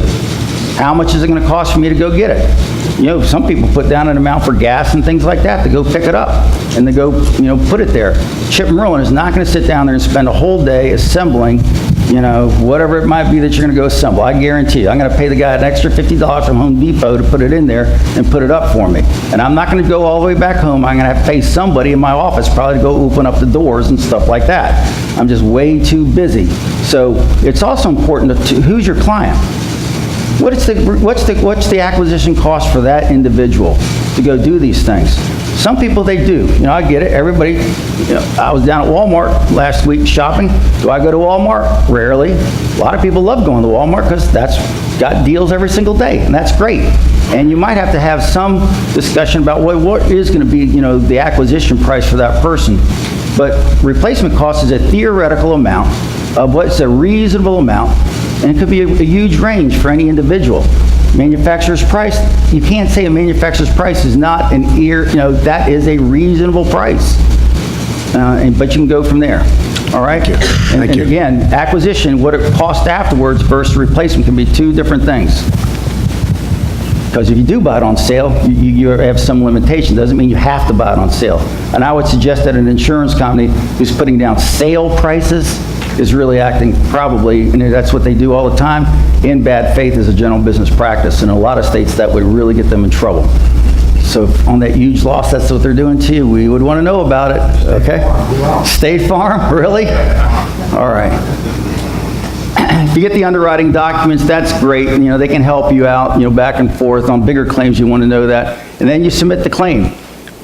How much is it gonna cost for me to go get it? You know, some people put down an amount for gas and things like that to go pick it up, and to go, you know, put it there. Chip Merlin is not gonna sit down there and spend a whole day assembling, you know, whatever it might be that you're gonna go assemble. I guarantee you, I'm gonna pay the guy an extra $50 from Home Depot to put it in there and put it up for me. And I'm not gonna go all the way back home. I'm gonna have to pay somebody in my office probably to go open up the doors and stuff like that. I'm just way too busy. So it's also important to who's your client? What's the acquisition cost for that individual to go do these things? Some people, they do. You know, I get it. Everybody, you know, I was down at Walmart last week shopping. Do I go to Walmart? Rarely. A lot of people love going to Walmart because that's got deals every single day, and that's great. And you might have to have some discussion about what is going to be, you know, the acquisition price for that person. But replacement cost is a theoretical amount of what's a reasonable amount, and it could be a huge range for any individual. Manufacturer's price, you can't say a manufacturer's price is not you know, that is a reasonable price. But you can go from there, all right? Thank you. And again, acquisition, what it costs afterwards versus replacement can be two different things. Because if you do buy it on sale, you have some limitation. Doesn't mean you have to buy it on sale. And I would suggest that an insurance company who's putting down sale prices is really acting probably, and that's what they do all the time, in bad faith as a general business practice. In a lot of states, that would really get them in trouble. So on that huge loss, that's what they're doing to you, we would want to know about it, okay? State Farm, really? All right. If you get the underwriting documents, that's great. You know, they can help you out, you know, back and forth. On bigger claims, you want to know that. And then you submit the claim.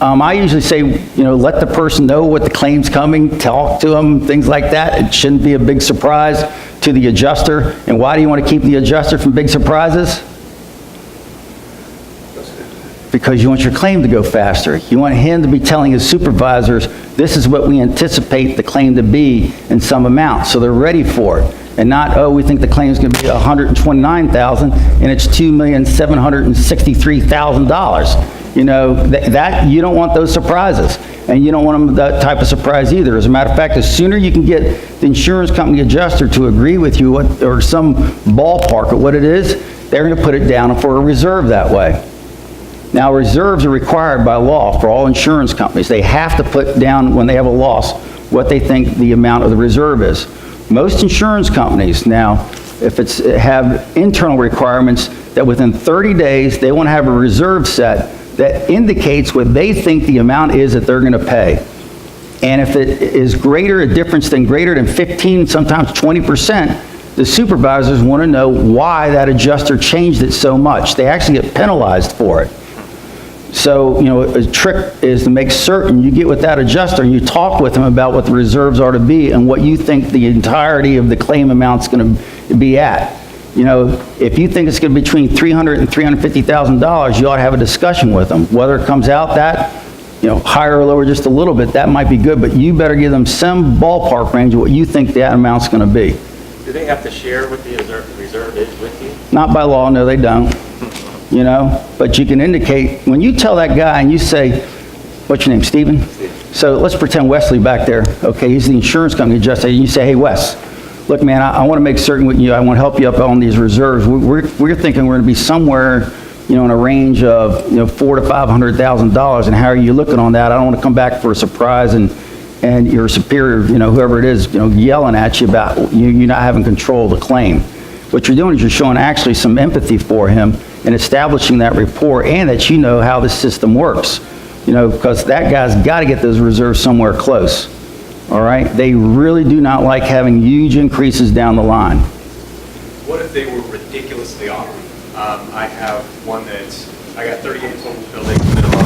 I usually say, you know, let the person know what the claim's coming, talk to them, things like that. It shouldn't be a big surprise to the adjuster. And why do you want to keep the adjuster from big surprises? Because you want your claim to go faster. You want him to be telling his supervisors, this is what we anticipate the claim to be in some amount, so they're ready for it. And not, oh, we think the claim is going to be $129,000 and it's $2,763,000. You know, that you don't want those surprises, and you don't want them that type of surprise either. As a matter of fact, the sooner you can get the insurance company adjuster to agree with you or some ballpark of what it is, they're going to put it down for a reserve that way. Now, reserves are required by law for all insurance companies. They have to put down, when they have a loss, what they think the amount of the reserve is. Most insurance companies now, if have internal requirements that within 30 days, they want to have a reserve set that indicates what they think the amount is that they're going to pay. And if it is greater, a difference than greater than 15, sometimes 20%, the supervisors want to know why that adjuster changed it so much. They actually get penalized for it. So, you know, a trick is to make certain you get with that adjuster and you talk with them about what the reserves are to be and what you think the entirety of the claim amount's going to be at. You know, if you think it's going to be between $300,000 and $350,000, you ought to have a discussion with them. Whether it comes out that, you know, higher or lower just a little bit, that might be good, but you better give them some ballpark range of what you think that amount's going to be. Do they have to share what the reserve is with you? Not by law, no, they don't. You know, but you can indicate, when you tell that guy and you say, what's your name, Stephen? So let's pretend Wesley back there, okay, he's the insurance company adjuster, and you say, hey, Wes, look, man, I want to make certain with you, I want to help you up on these reserves. We're thinking we're going to be somewhere, you know, in a range of, you know, $400,000 to $500,000, and how are you looking on that? I don't want to come back for a surprise and your superior, you know, whoever it is, you know, yelling at you about you not having control of the claim. What you're doing is you're showing actually some empathy for him, and establishing that rapport, and that you know how the system works. Because that guy's got to get those reserves somewhere close. All right? They really do not like having huge increases down the line. What if they were ridiculously off? I have one I got 38 total buildings minimum.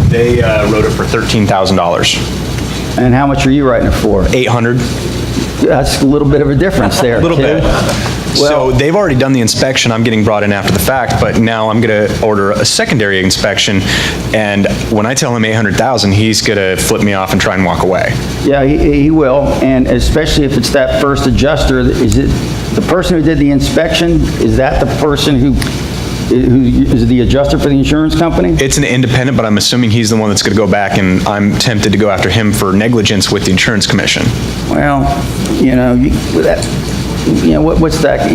They wrote it for $13,000. And how much are you writing it for? $800. That's a little bit of a difference there. A little kid. bit. So they've already done the inspection. I'm getting brought in after the fact, but now I'm going to order a secondary inspection. And when I tell him 800,000, he's going to flip me off and try and walk away. Yeah, he will, and especially if it's that first adjuster. Is it the person who did the inspection? Is that the person who is the adjuster for the insurance company? It's an independent, but I'm assuming he's the one that's going to go back, and I'm tempted to go after him for negligence with the insurance commission. Well, what's that,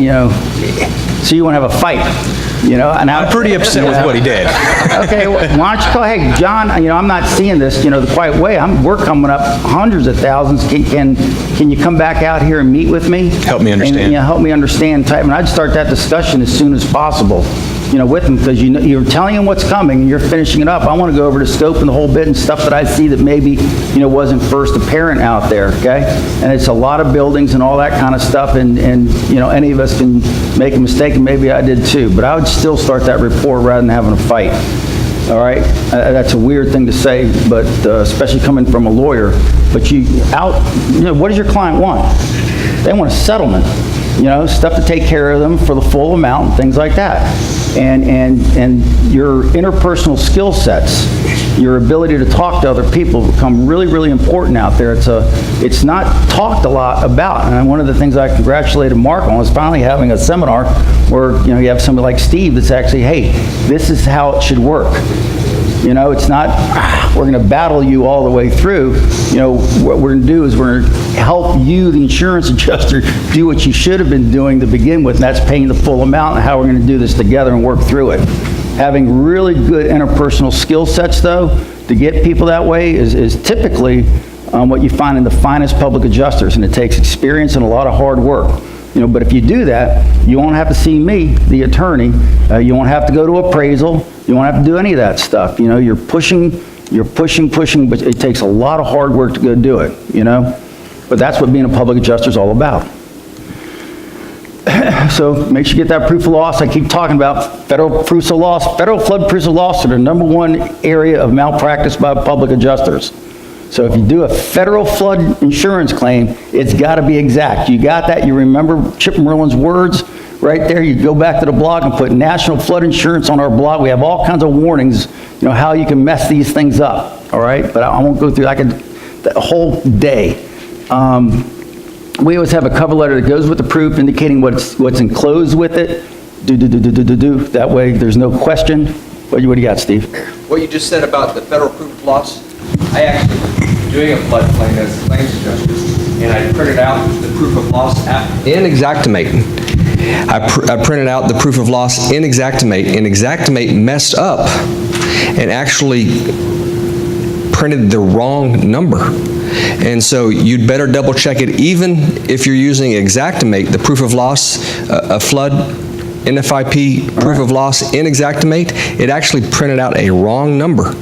so you want to have a fight, and I'm pretty upset with what he did. Okay, well, why don't you go, hey, John, I'm not seeing this, the quiet way. We're coming up hundreds of thousands. Can you come back out here and meet with me? Help me understand. And, help me understand type, and I'd start that discussion as soon as possible, with them, because you're telling them what's coming, and you're finishing it up. I want to go over the scope and the whole bit and stuff that I see that maybe, wasn't first apparent out there, okay? And it's a lot of buildings and all that kind of stuff, and any of us can make a mistake, and maybe I did too, but I would still start that rapport rather than having a fight, all right? That's a weird thing to say, but especially coming from a lawyer, but what does your client want? They want a settlement, stuff to take care of them for the full amount and things like that. And your interpersonal skill sets, your ability to talk to other people become really, really important out there. It's not talked a lot about. And one of the things I congratulated Mark on was finally having a seminar where, you have somebody like Steve that's actually, hey, this is how it should work. It's not, we're going to battle you all the way through. What we're going to do is we're going to help you, the insurance adjuster, do what you should have been doing to begin with, and that's paying the full amount, and how we're going to do this together and work through it. Having really good interpersonal skill sets, though, to get people that way is typically what you find in the finest public adjusters, and it takes experience and a lot of hard work. But if you do that, you won't have to see me, the attorney. You won't have to go to appraisal. You won't have to do any of that stuff. You're pushing, but it takes a lot of hard work to go do it, But that's what being a public adjuster is all about. So make sure you get that proof of loss. I keep talking about federal proofs of loss. Federal flood proofs of loss are the #1 area of malpractice by public adjusters. So if you do a federal flood insurance claim, it's got to be exact. You got that? You remember Chip Merlin's words right there? You go back to the blog and put National Flood Insurance on our blog. We have all kinds of warnings, how you can mess these things up, all right? But I won't go through, the whole day. We always have a cover letter that goes with the proof indicating what's enclosed with it. That way there's no question. What do you got, Steve? What you just said about the federal proof of loss, I actually doing a floodplain as a claims adjuster, and I printed out the proof of loss in Xactimate. I printed out the proof of loss in Xactimate, and Xactimate messed up and actually printed the wrong number. And so you'd better double check it, even if you're using Xactimate, the proof of loss, a flood NFIP proof of loss in Xactimate, it actually printed out a wrong number.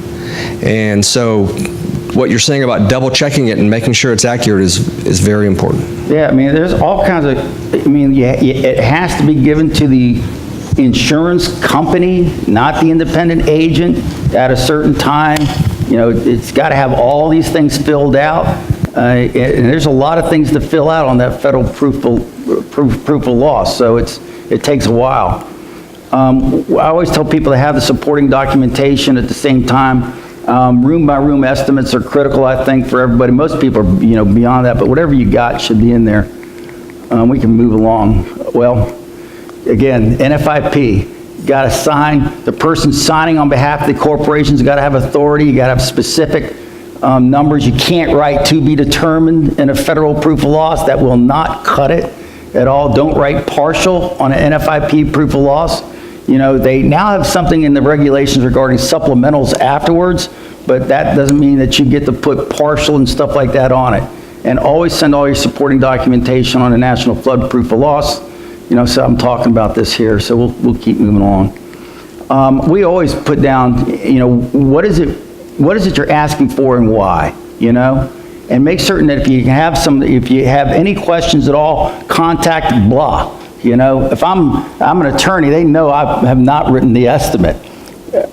And so what you're saying about double checking it and making sure it's accurate is very important. Yeah, there's all kinds of, it has to be given to the insurance company, not the independent agent, at a certain time. It's got to have all these things filled out. And there's a lot of things to fill out on that federal proof of loss, so it takes a while. I always tell people to have the supporting documentation at the same time. Room-by-room estimates are critical, I think, for everybody. Most people are, beyond that, but whatever you got should be in there. We can move along. Well, again, NFIP, got to sign. The person signing on behalf of the corporation's got to have authority. You got to have specific numbers. You can't write "to be determined" in a federal proof of loss. That will not cut it at all. Don't write partial on an NFIP proof of loss. They now have something in the regulations regarding supplementals afterwards, but that doesn't mean that you get to put partial and stuff like that on it. And always send all your supporting documentation on a national flood proof of loss. So I'm talking about this here, so we'll keep moving along. we always put down, what is it you're asking for and why, And make certain that if you have any questions at all, contact blah. If I'm an attorney, they know I have not written the estimate.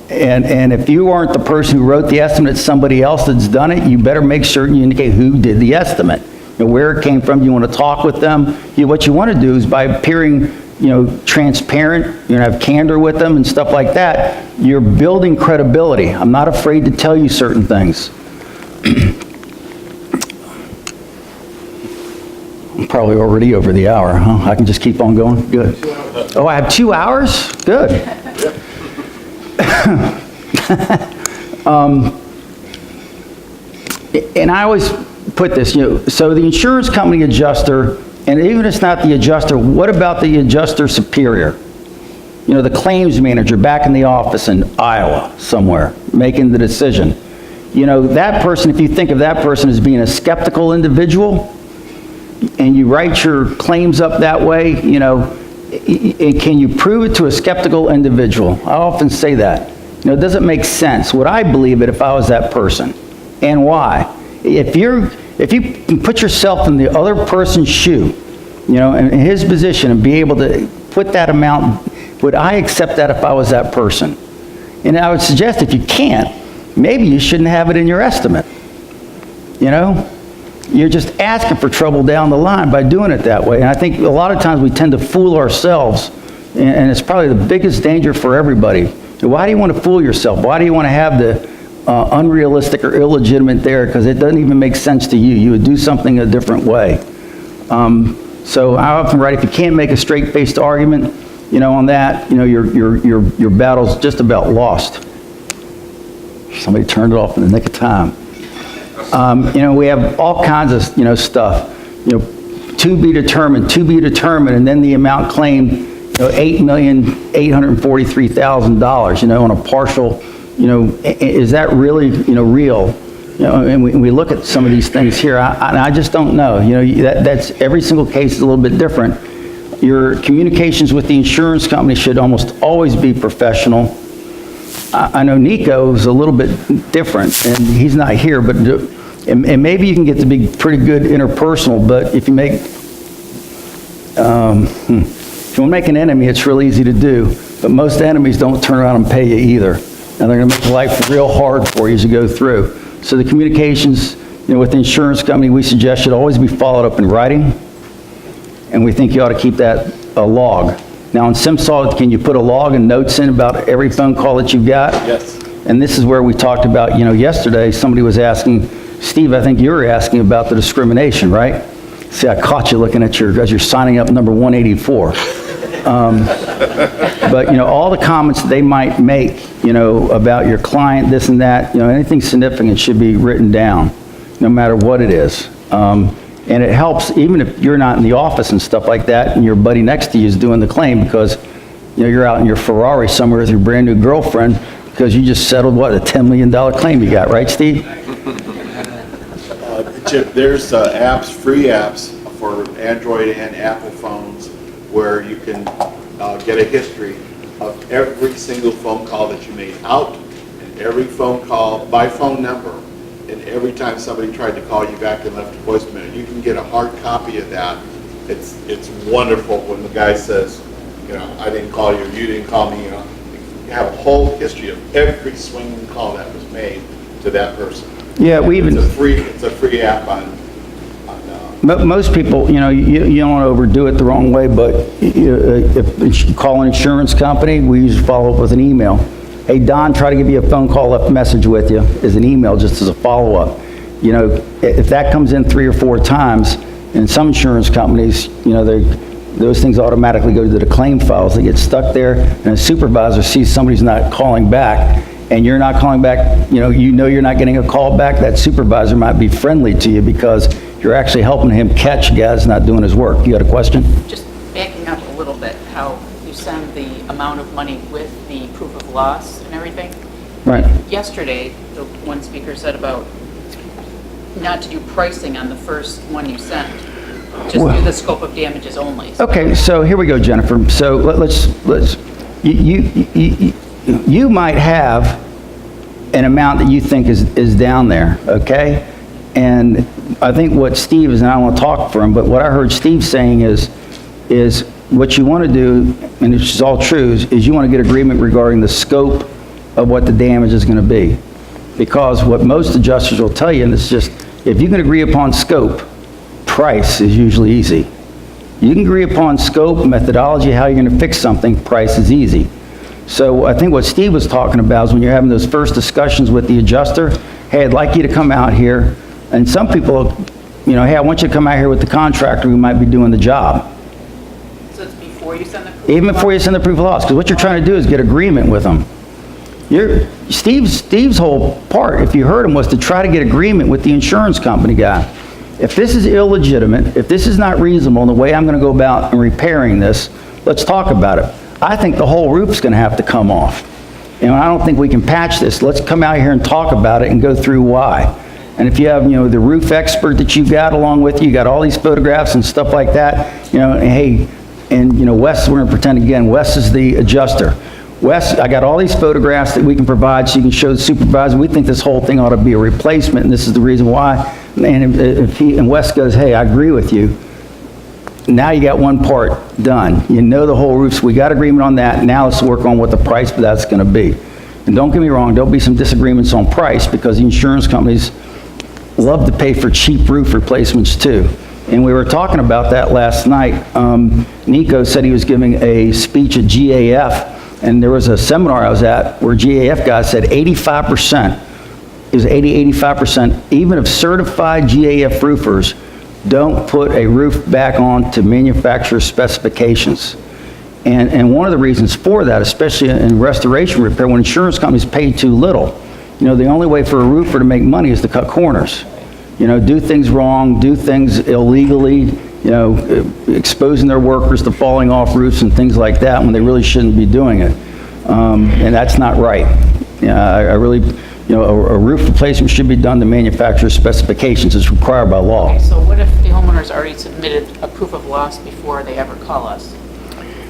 And if you aren't the person who wrote the estimate, it's somebody else that's done it, you better make certain you indicate who did the estimate. Where it came from, you want to talk with them. What you want to do is by appearing, transparent, have candor with them and stuff like that, you're building credibility. I'm not afraid to tell you certain things. I'm probably already over the hour, huh? I can just keep on going? Good. Oh, I have 2 hours? Good. And I always put this, so the insurance company adjuster, and even if it's not the adjuster, what about the adjuster superior? The claims manager back in the office in Iowa somewhere, making the decision. That person, if you think of that person as being a skeptical individual, and you write your claims up that way, can you prove it to a skeptical individual? I often say that. It doesn't make sense. Would I believe it if I was that person? And why? If you can put yourself in the other person's shoe, in his position and be able to put that amount, would I accept that if I was that person? And I would suggest if you can't, maybe you shouldn't have it in your estimate. You're just asking for trouble down the line by doing it that way. And I think a lot of times we tend to fool ourselves, and it's probably the biggest danger for everybody. Why do you want to fool yourself? Why do you want to have the unrealistic or illegitimate there? Because it doesn't even make sense to you. You would do something a different way. So I often write, if you can't make a straight-faced argument, on that, your battle's just about lost. Somebody turned it off in the nick of time. We have all kinds of, stuff, to be determined, and then the amount claimed, $8,843,000, on a partial, is that really, real? And we look at some of these things here, I just don't know. That's every single case is a little bit different. Your communications with the insurance company should almost always be professional. I know Nico is a little bit different, and he's not here, but and maybe you can get to be pretty good interpersonal, but if you make, if you want to make an enemy, it's real easy to do, but most enemies don't turn around and pay you either, and they're going to make life real hard for you as you go through. So the communications, with the insurance company, we suggest should always be followed up in writing, and we think you ought to keep that a log. Now, in SimSolid, can you put a log and notes in about every phone call that you've got? Yes. And this is where we talked about, yesterday, somebody was asking, Steve, I think you were asking about the discrimination, right? See, I caught you looking at as you're signing up number 184. But, all the comments that they might make, about your client, this and that, anything significant should be written down, no matter what it is. And it helps, even if you're not in the office and stuff like that, and your buddy next to you is doing the claim, because, you're out in your Ferrari somewhere with your brand new girlfriend, because you just settled, what, a $10 million claim you got, right, Steve? Chip, there's free apps for Android and Apple phones where you can get a history of every single phone call that you made out, and every phone call by phone number, and every time somebody tried to call you back and left a voicemail. You can get a hard copy of that. It's wonderful when the guy says, I didn't call you, you didn't call me. You have a whole history of every swinging call that was made to that person. Yeah, it's a free app on most people, you don't want to overdo it the wrong way, but if you call an insurance company, we usually follow up with an email. Hey, Don, try to give you a phone call, left a message with you, as an email, just as a follow-up. If that comes in 3 or 4 times, in some insurance companies, those things automatically go to the claim files. They get stuck there, and a supervisor sees somebody's not calling back, and you're not calling back, you're not getting a call back, that supervisor might be friendly to you because you're actually helping him catch a guy that's not doing his work. You got a question? Just backing up a little bit, how you send the amount of money with the proof of loss and everything. Right. Yesterday, the one speaker said about not to do pricing on the first one you sent. Just do the scope of damages only. Okay, so here we go, Jennifer. So let's you might have an amount that you think is down there, okay? And I think what Steve is, and I don't want to talk for him, but what I heard Steve saying is what you want to do, and this is all true, is you want to get agreement regarding the scope of what the damage is going to be. Because what most adjusters will tell you, and it's just, if you can agree upon scope, price is usually easy. You can agree upon scope, methodology, how you're going to fix something, price is easy. So I think what Steve was talking about is when you're having those first discussions with the adjuster, hey, I'd like you to come out here, and some people, hey, I want you to come out here with the contractor who might be doing the job. So it's before you send the proof? Even before you send the proof of loss, because what you're trying to do is get agreement with them. Steve's whole part, if you heard him, was to try to get agreement with the insurance company guy. If this is illegitimate, if this is not reasonable in the way I'm going to go about repairing this, let's talk about it. I think the whole roof's going to have to come off. I don't think we can patch this. Let's come out here and talk about it and go through why. And if you have, the roof expert that you've got along with you, you got all these photographs and stuff like that, and hey, and Wes, we're going to pretend again, Wes is the adjuster. Wes, I got all these photographs that we can provide so you can show the supervisor. We think this whole thing ought to be a replacement, and this is the reason why. And Wes goes, hey, I agree with you. Now you got one part done. You know the whole roofs. We got agreement on that. Now let's work on what the price for that's going to be. And don't get me wrong, there'll be some disagreements on price because the insurance companies love to pay for cheap roof replacements too. And we were talking about that last night. Nico said he was giving a speech at GAF, and there was a seminar I was at where GAF guys said 85%, it was 85%, even of certified GAF roofers don't put a roof back on to manufacturer specifications. And one of the reasons for that, especially in restoration repair, when insurance companies pay too little, the only way for a roofer to make money is to cut corners. Do things wrong, do things illegally, exposing their workers to falling off roofs and things like that when they really shouldn't be doing it. And that's not right. I really, a roof replacement should be done to manufacturer specifications. It's required by law. Okay, so what if the homeowner's already submitted a proof of loss before they ever call us?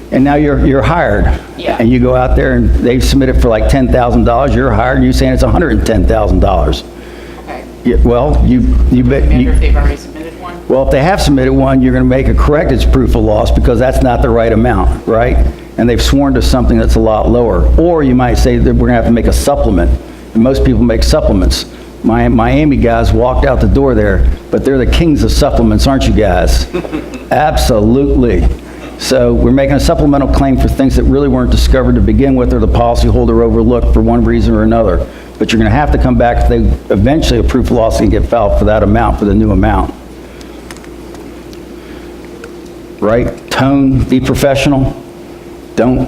And now you're hired. Yeah. And you go out there and they submit it for like $10,000, you're hired, and you're saying it's $110,000. Okay. Yeah, well, you bet. Remember if they've already submitted one? Well, if they have submitted one, you're going to make a corrected proof of loss because that's not the right amount, right? And they've sworn to something that's a lot lower. Or you might say that we're going to have to make a supplement. And most people make supplements. My Miami guys walked out the door there, but they're the kings of supplements, aren't you guys? Absolutely. So we're making a supplemental claim for things that really weren't discovered to begin with or the policyholder overlooked for one reason or another. But you're going to have to come back if they eventually a proof of loss can get filed for that amount, for the new amount. Right? Tone, be professional. Don't,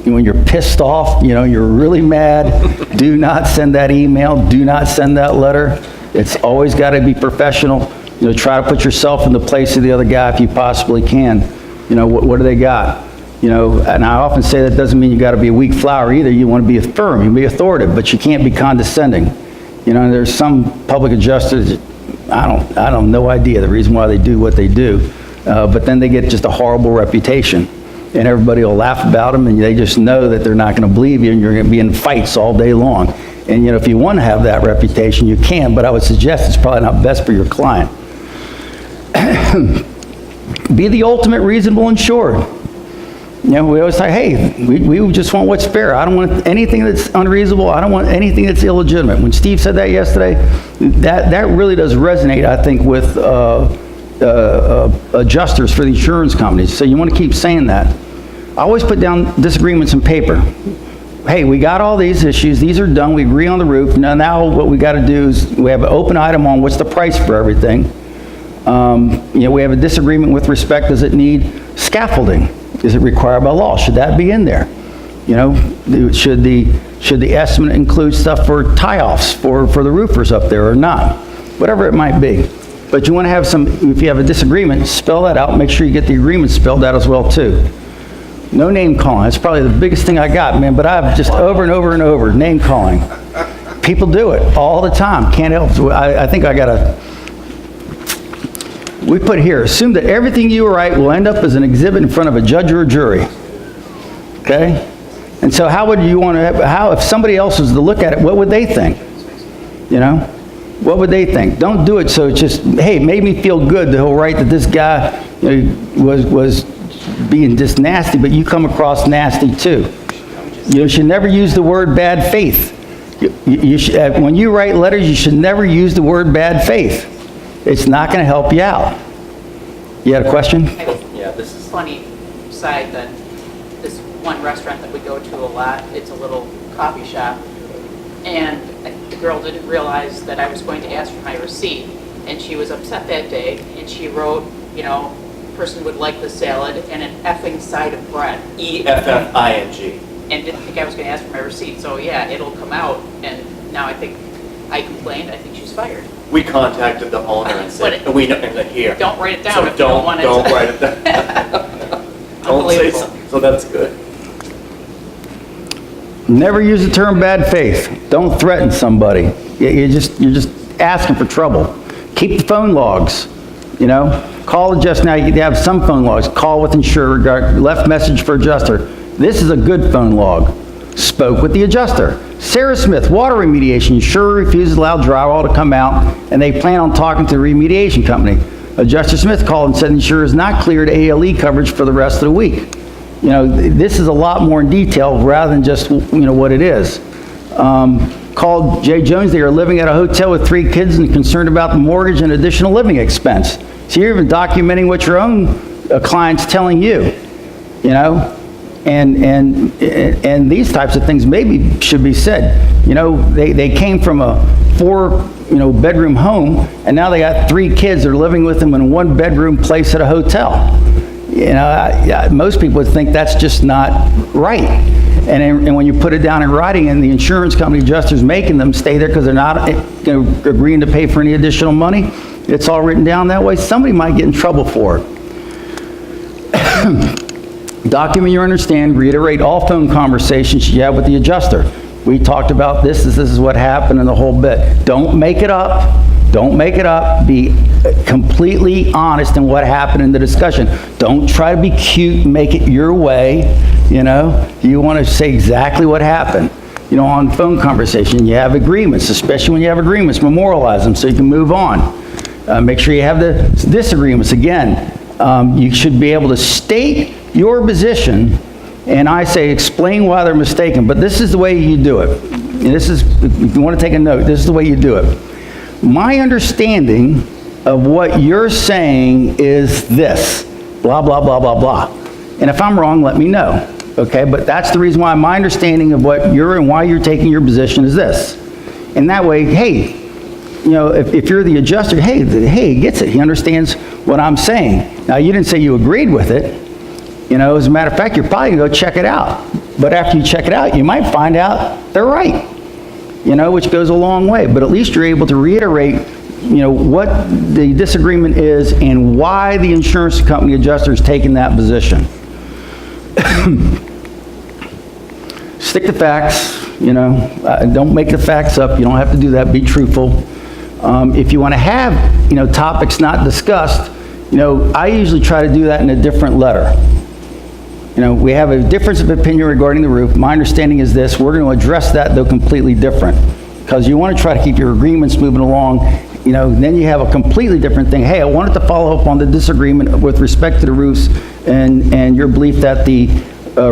when you're pissed off, you're really mad, do not send that email, do not send that letter. It's always got to be professional. Try to put yourself in the place of the other guy if you possibly can. What do they got? And I often say that doesn't mean you got to be a weak flower either. You want to be firm, you be authoritative, but you can't be condescending. There's some public adjusters, I don't no idea the reason why they do what they do, but then they get just a horrible reputation. And everybody will laugh about them, and they just know that they're not going to believe you, and you're going to be in fights all day long. And if you want to have that reputation, you can, but I would suggest it's probably not best for your client. Be the ultimate reasonable insured. We always say, hey, we just want what's fair. I don't want anything that's unreasonable. I don't want anything that's illegitimate. When Steve said that yesterday, that really does resonate, I think, with adjusters for the insurance companies. So you want to keep saying that. I always put down disagreements in paper. Hey, we got all these issues. These are done. We agree on the roof. Now what we got to do is we have an open item on what's the price for everything. We have a disagreement with respect, does it need scaffolding? Is it required by law? Should that be in there? Should the estimate include stuff for tie-offs for the roofers up there or not? Whatever it might be. But you want to have if you have a disagreement, spell that out, make sure you get the agreement spelled out as well too. No name calling, that's probably the biggest thing I got, man, but I've just over and over and over, name calling. People do it all the time, can't help it. I think we put here, assume that everything you write will end up as an exhibit in front of a judge or a jury. Okay? And so how would you want to, how, if somebody else was to look at it, what would they think? You know? What would they think? Don't do it so it's just, hey, it made me feel good to write that this guy was being just nasty, but you come across nasty too. You should never use the word bad faith. You should, when you write letters, you should never use the word bad faith. It's not going to help you out. You had a question? Yeah, this is funny side that this one restaurant that we go to a lot, it's a little coffee shop, and the girl didn't realize that I was going to ask for my receipt, and she was upset that day, and she wrote, you know, person would like the salad and an effing side of bread. EFFING. And didn't think I was going to ask for my receipt, so yeah, it'll come out, and now I think I complained, I think she's fired. We contacted the owner and said, we know, here. Don't write it down So if you don't want it. Don't write it down. Don't say something, so that's good. Never use the term bad faith. Don't threaten somebody. You're just asking for trouble. Keep the phone logs, you know. Call adjuster. Now you have some phone logs. Call with insurer, left message for adjuster. This is a good phone log. Spoke with the adjuster. Sarah Smith, water remediation. Insurer refuses to allow drywall to come out, and they plan on talking to the remediation company. Adjuster Smith called and said the insurer is not cleared ALE coverage for the rest of the week. You know, this is a lot more in detail rather than just, you know, what it is. Called Jay Jones. They are living at a hotel with 3 kids and concerned about the mortgage and additional living expense. So you're even documenting what your own client's telling you, you know? And these types of things maybe should be said. You know, they came from a 4-bedroom home, and now they got 3 kids that are living with them in a 1-bedroom place at a hotel. You know, most people would think that's just not right. And when you put it down in writing and the insurance company adjuster's making them stay there because they're not agreeing to pay for any additional money, it's all written down that way, somebody might get in trouble for it. Document your understanding, reiterate all phone conversations you have with the adjuster. We talked about this is what happened and the whole bit. Don't make it up. Don't make it up. Be completely honest in what happened in the discussion. Don't try to be cute and make it your way, you know. You want to say exactly what happened. You know, on phone conversation, you have agreements, especially when you have agreements, memorialize them so you can move on. Make sure you have the disagreements. Again, you should be able to state your position, and I say explain why they're mistaken, but this is the way you do it. And this is, if you want to take a note, this is the way you do it. My understanding of what you're saying is this, blah, blah, blah, blah, blah. And if I'm wrong, let me know, okay? But that's the reason why my understanding of what you're and why you're taking your position is this. And that way, hey, you know, if you're the adjuster, hey, he gets it. He understands what I'm saying. Now, you didn't say you agreed with it. You know, as a matter of fact, you're probably going to go check it out. But after you check it out, you might find out they're right, you know, which goes a long way. But at least you're able to reiterate, you know, what the disagreement is and why the insurance company adjuster is taking that position. Stick to facts, you know, don't make the facts up. You don't have to do that. Be truthful. If you want to have, you know, topics not discussed, you know, I usually try to do that in a different letter. You know, we have a difference of opinion regarding the roof. My understanding is this. We're going to address that, though, completely different. Because you want to try to keep your agreements moving along. You know, then you have a completely different thing. Hey, I wanted to follow up on the disagreement with respect to the roofs and your belief that the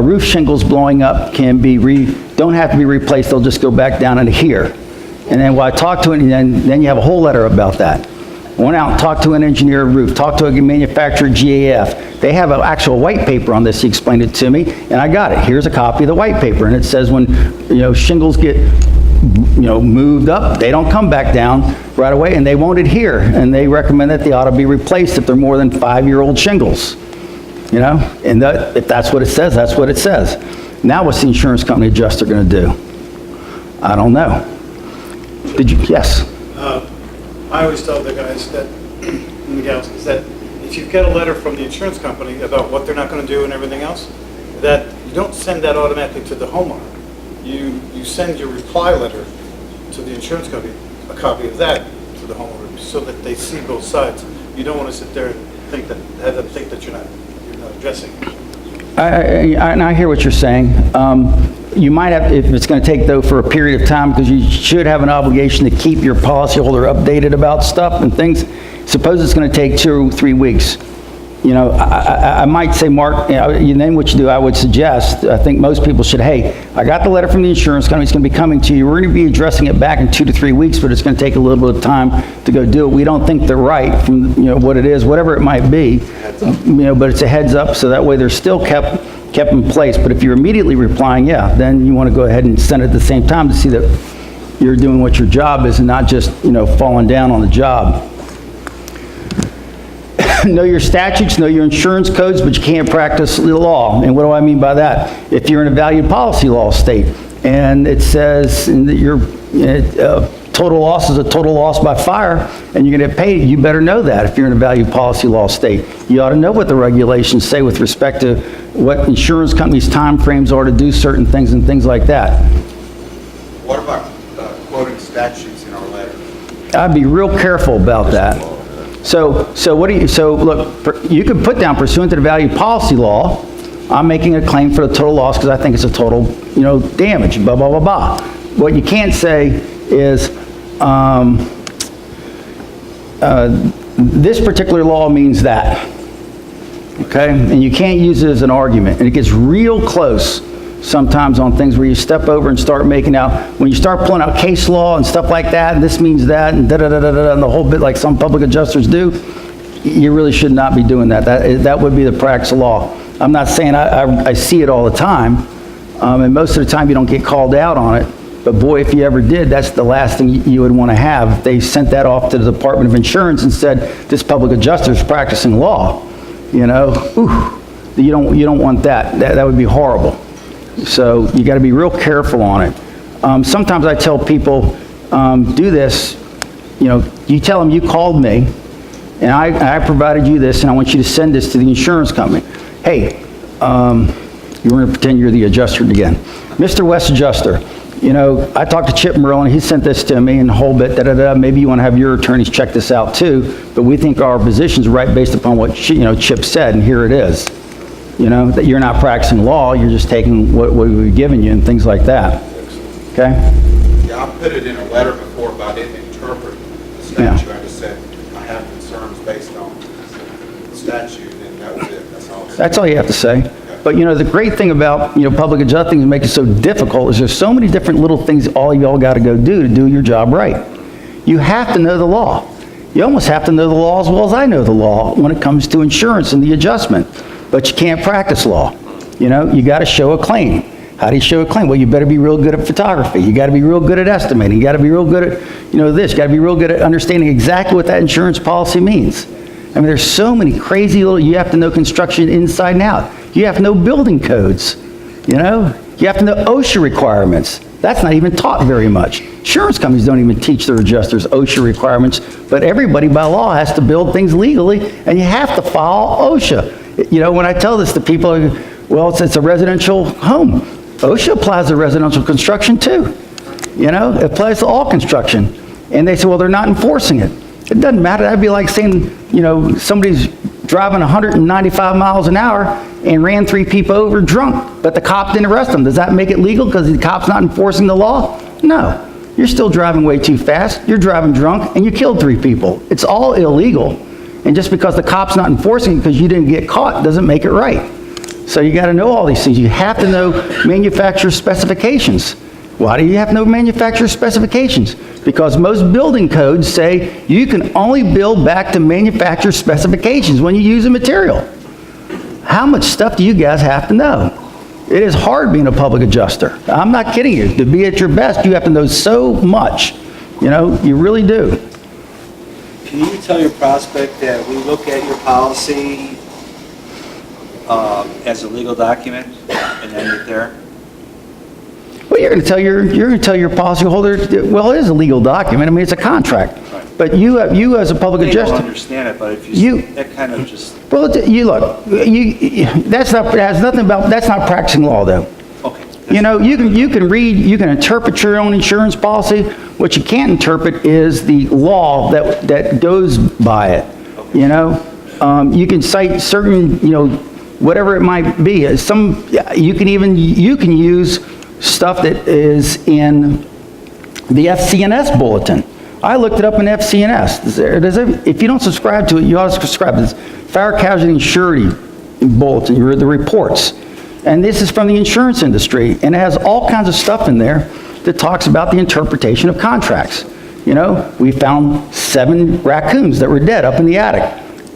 roof shingles blowing up can be don't have to be replaced. They'll just go back down into here. And then when I talk to it, and then you have a whole letter about that. I went out and talked to an engineer of roof, talked to a manufacturer, GAF. They have an actual white paper on this. He explained it to me, and I got it. Here's a copy of the white paper, and it says when, you know, shingles get, you know, moved up, they don't come back down right away, and they won't adhere, and they recommend that they ought to be replaced if they're more than 5-year-old shingles, you know? And if that's what it says, that's what it says. Now what's the insurance company adjuster going to do? I don't know. Did you, yes? I always tell the guys that, and the gals, is that if you get a letter from the insurance company about what they're not going to do and everything else, that you don't send that automatically to the homeowner. You send your reply letter to the insurance company, a copy of that to the homeowner, so that they see both sides. You don't want to sit there and have them think that you're not addressing it. And I hear what you're saying. You might have, if it's going to take, though, for a period of time, because you should have an obligation to keep your policyholder updated about stuff and things. Suppose it's going to take 2 or 3 weeks. You know, I might say, Mark, then what you do, I would suggest, I think most people should, hey, I got the letter from the insurance company, it's going to be coming to you. We're going to be addressing it back in 2 to 3 weeks, but it's going to take a little bit of time to go do it. We don't think they're right from, what it is, whatever it might be. But it's a heads up, so that way they're still kept in place. But if you're immediately replying, yeah, then you want to go ahead and send it at the same time to see that you're doing what your job is and not just, falling down on the job. Know your statutes, know your insurance codes, but you can't practice the law. And what do I mean by that? If you're in a valued policy law state, and it says that your total loss is a total loss by fire, and you're going to get paid, you better know that if you're in a valued policy law state. You ought to know what the regulations say with respect to what insurance companies' timeframes are to do certain things and things like that. What about quoting statutes in our letter? I'd be real careful about that. So look, you could put down pursuant to the valued policy law, I'm making a claim for the total loss because I think it's a total, damage, blah, blah, blah, blah. What you can't say is, this particular law means that, okay? And you can't use it as an argument. And it gets real close sometimes on things where you step over and start making out, when you start pulling out case law and stuff like that, and this means that, and da-da-da-da-da, and the whole bit like some public adjusters do, you really should not be doing that. That would be the practice of law. I'm not saying I see it all the time, and most of the time you don't get called out on it, but boy, if you ever did, that's the last thing you would want to have. If they sent that off to the Department of Insurance and said, this public adjuster is practicing law, you don't want that. That would be horrible. So you got to be real careful on it. Sometimes I tell people, do this, you tell them you called me, and I provided you this, and I want you to send this to the insurance company. Hey, you're going to pretend you're the adjuster again. Mr. West Adjuster, I talked to Chip Merlin, he sent this to me and the whole bit, da-da-da, maybe you want to have your attorneys check this out too, but we think our position's right based upon what, Chip said, and here it is. That you're not practicing law, you're just taking what we've given you and things like that. Okay? Yeah, I put it in a letter before, but I didn't interpret the statute. I just said, I have concerns based on the statute, and that was it. That's all you have to say. But the great thing about, public adjusting and make it so difficult is there's so many different little things all y'all got to go do to do your job right. You have to know the law. You almost have to know the law as well as I know the law when it comes to insurance and the adjustment. But you can't practice law. You got to show a claim. How do you show a claim? Well, you better be real good at photography. You got to be real good at estimating. You got to be real good at, this. You got to be real good at understanding exactly what that insurance policy means. I mean, there's so many crazy little, you have to know construction inside and out. You have to know building codes, You have to know OSHA requirements. That's not even taught very much. Insurance companies don't even teach their adjusters OSHA requirements, but everybody by law has to build things legally, and you have to follow OSHA. When I tell this to people, well, it's a residential home. OSHA applies to residential construction too. It applies to all construction. And they say, well, they're not enforcing it. It doesn't matter. That'd be like saying, somebody's driving 195 miles an hour and ran 3 people over drunk, but the cop didn't arrest them. Does that make it legal because the cop's not enforcing the law? No. You're still driving way too fast. You're driving drunk and you killed 3 people. It's all illegal. And just because the cop's not enforcing it because you didn't get caught doesn't make it right. So you got to know all these things. You have to know manufacturer specifications. Why do you have to know manufacturer specifications? Because most building codes say you can only build back to manufacturer specifications when you use a material. How much stuff do you guys have to know? It is hard being a public adjuster. I'm not kidding you. To be at your best, you have to know so much. You really do. Can you tell your prospect that we look at your policy as a legal document and end it there? Well, you're going to tell your policyholder, well, it is a legal document. I mean, it's a contract. Right. But you as a public adjuster, I don't understand it, but if you that kind of just. Well, that's not practicing law, though. Okay. You can read, you can interpret your own insurance policy. What you can't interpret is the law that goes by it. Okay. You can cite certain whatever it might be. You can use stuff that is in the FCNS bulletin. I looked it up in FCNS. If you don't subscribe to it, you ought to subscribe. It's Fire Casualty and Surety bulletin, the reports. And this is from the insurance industry, and it has all kinds of stuff in there that talks about the interpretation of contracts. You know, we found 7 raccoons that were dead up in the attic.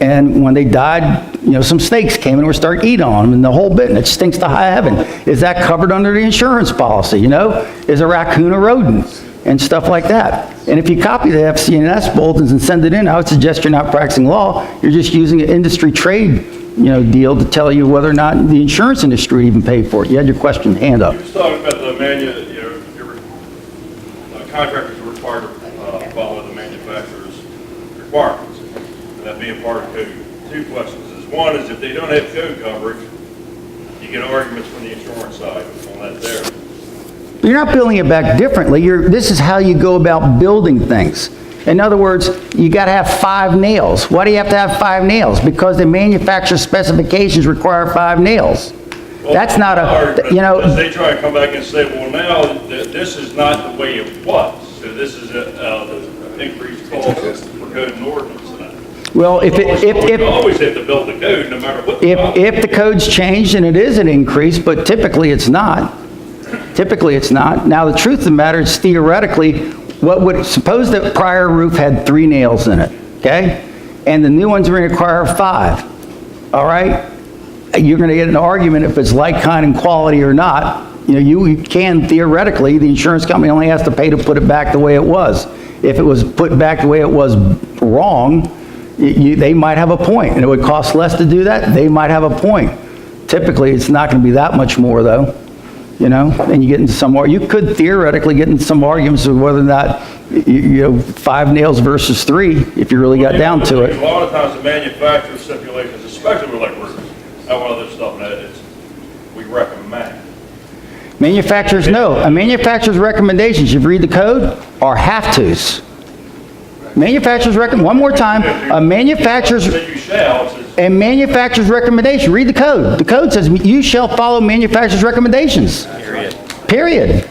And when they died, you know, some snakes came and were starting to eat on them and the whole bit, and it stinks to high heaven. Is that covered under the insurance policy, you know? Is a raccoon a rodent? And stuff like that. And if you copy the FCNS bulletins and send it in, I would suggest you're not practicing law. You're just using an industry trade, you know, deal to tell you whether or not the insurance industry would even pay for it. You had your question, hand up. You was talking about your contractors are required to follow the manufacturer's requirements, and that being part of code. 2 questions is, one is if they don't have code coverage, you get arguments from the insurance side on that there. You're not building it back differently. This is how you go about building things. In other words, you got to have 5 nails. Why do you have to have 5 nails? Because the manufacturer specifications require 5 nails. Well, that's not a, you know. Because they try to come back and say, well, now this is not the way it was. So this is the increased cost for code and ordinance. Well, You always have to build the code no matter what. If the code's changed, and it is an increase, but typically it's not. Typically, it's not. Now, the truth of the matter is, theoretically, suppose that prior roof had 3 nails in it, okay? And the new ones are going to require 5, all right? You're going to get an argument if it's like, kind, and quality or not. You know, you can, theoretically, the insurance company only has to pay to put it back the way it was. If it was put back the way it was wrong, they might have a point, and it would cost less to do that. They might have a point. Typically, it's not going to be that much more, though. You know, and you get into some more, you could theoretically get into some arguments of whether or not, you know, 5 nails versus 3, if you really got down to it. A lot of times the manufacturer stipulations, especially with like roofs, that one other stuff, and it's, we recommend. Manufacturers, no. A manufacturer's recommendations, you read the code, are have-tos. Manufacturer's one more time, a manufacturer's recommendation, read the code. The code says you shall follow manufacturer's recommendations. Period.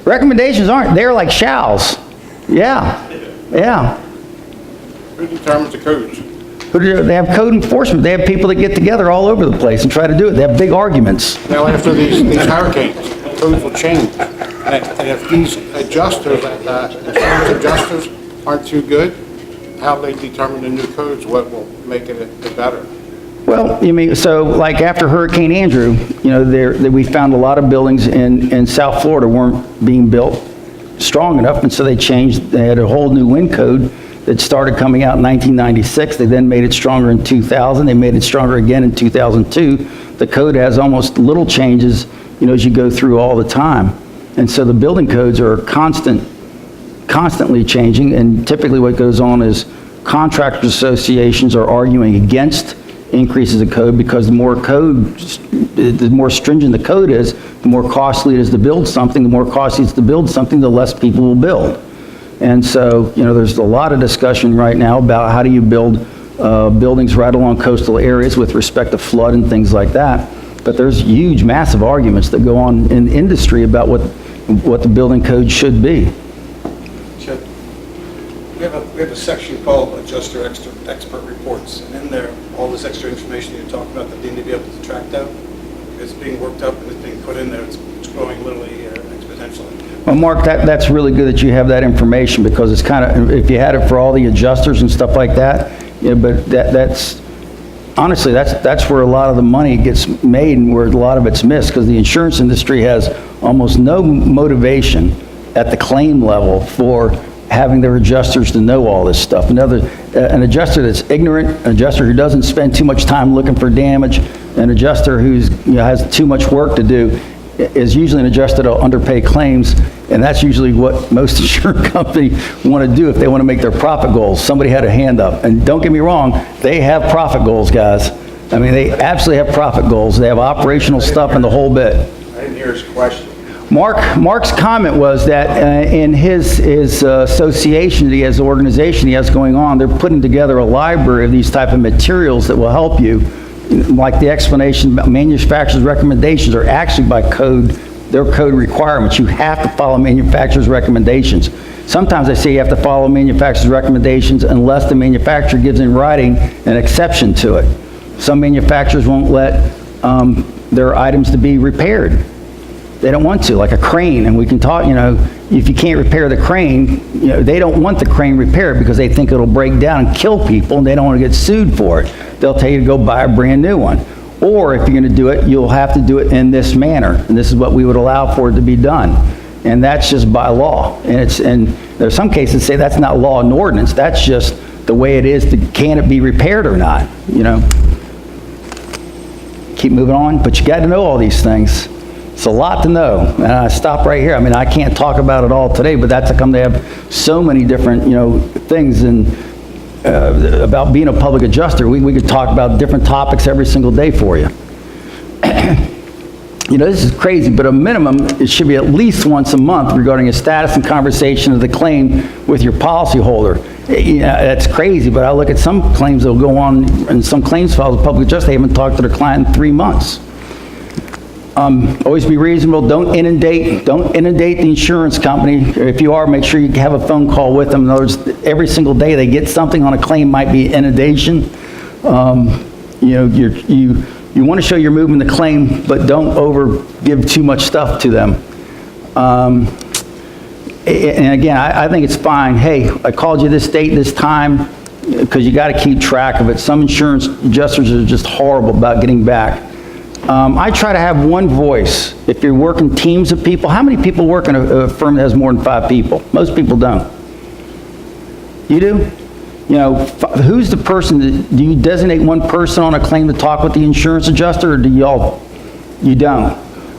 Recommendations aren't, they're like shalls. Yeah, yeah. Who determines the codes? They have code enforcement. They have people that get together all over the place and try to do it. They have big arguments. Now, after these hurricanes, codes will change. And if these adjusters, insurance adjusters, aren't too good, how they determine the new codes, what will make it better? Well, you mean, so like after Hurricane Andrew, you know, we found a lot of buildings in South Florida weren't being built strong enough, and so they had a whole new wind code that started coming out in 1996. They then made it stronger in 2000. They made it stronger again in 2002. The code has almost little changes, you know, as you go through all the time. And so the building codes are constantly changing, and typically what goes on is contractors associations are arguing against increases of code because the more stringent the code is, the more costly it is to build something. The more costly it is to build something, the less people will build. And so, you know, there's a lot of discussion right now about how do you build buildings right along coastal areas with respect to flood and things like that. But there's huge, massive arguments that go on in industry about what the building code should be. We have a section called Adjuster Expert Reports, and in there, all this extra information you talk about that they need to be able to track down, it's being worked up and it's being put in there. It's growing literally exponentially. Well, Mark, that's really good that you have that information, because it's kind of, if you had it for all the adjusters and stuff like that, you know, but that's, honestly, that's where a lot of the money gets made and where a lot of it's missed, because the insurance industry has almost no motivation at the claim level for having their adjusters to know all this stuff. An adjuster that's ignorant, an adjuster who doesn't spend too much time looking for damage, an adjuster who's, you know, has too much work to do, is usually an adjuster to underpay claims, and that's usually what most insurance companies want to do if they want to make their profit goals. Somebody had a hand up, and don't get me wrong, they have profit goals, guys. I mean, they absolutely have profit goals. They have operational stuff and the whole bit. I didn't hear his question. Mark's comment was that in his association that he has, the organization he has going on, they're putting together a library of these type of materials that will help you like the explanation about manufacturer's recommendations are actually by code, their code requirements. You have to follow manufacturer's recommendations. Sometimes they say you have to follow manufacturer's recommendations unless the manufacturer gives in writing an exception to it. Some manufacturers won't let their items to be repaired. They don't want to, like a crane, and we can talk, if you can't repair the crane, they don't want the crane repaired because they think it'll break down and kill people, and they don't want to get sued for it. They'll tell you to go buy a brand new one. Or if you're going to do it, you'll have to do it in this manner, and this is what we would allow for it to be done. And that's just by law. And there's some cases that say that's not law and ordinance, that's just the way it is, can it be repaired or not, Keep moving on, but you got to know all these things. It's a lot to know, and I stop right here. I mean, I can't talk about it all today, but that's how they have so many different, things about being a public adjuster. We could talk about different topics every single day for you. This is crazy, but a minimum, it should be at least once a month regarding a status and conversation of the claim with your policyholder. That's crazy, but I look at some claims that'll go on, and some claims files with public adjuster, they haven't talked to their client in 3 months. Always be reasonable. Don't inundate the insurance company. If you are, make sure you have a phone call with them. In other words, every single day they get something on a claim, might be inundation. You want to show you're moving the claim, but don't give too much stuff to them. And again, I think it's fine. Hey, I called you this date, this time, because you got to keep track of it. Some insurance adjusters are just horrible about getting back. I try to have one voice. If you're working teams of people, how many people work in a firm that has more than 5 people? Most people don't. You do? Who's the person, do you designate one person on a claim to talk with the insurance adjuster, or do you don't?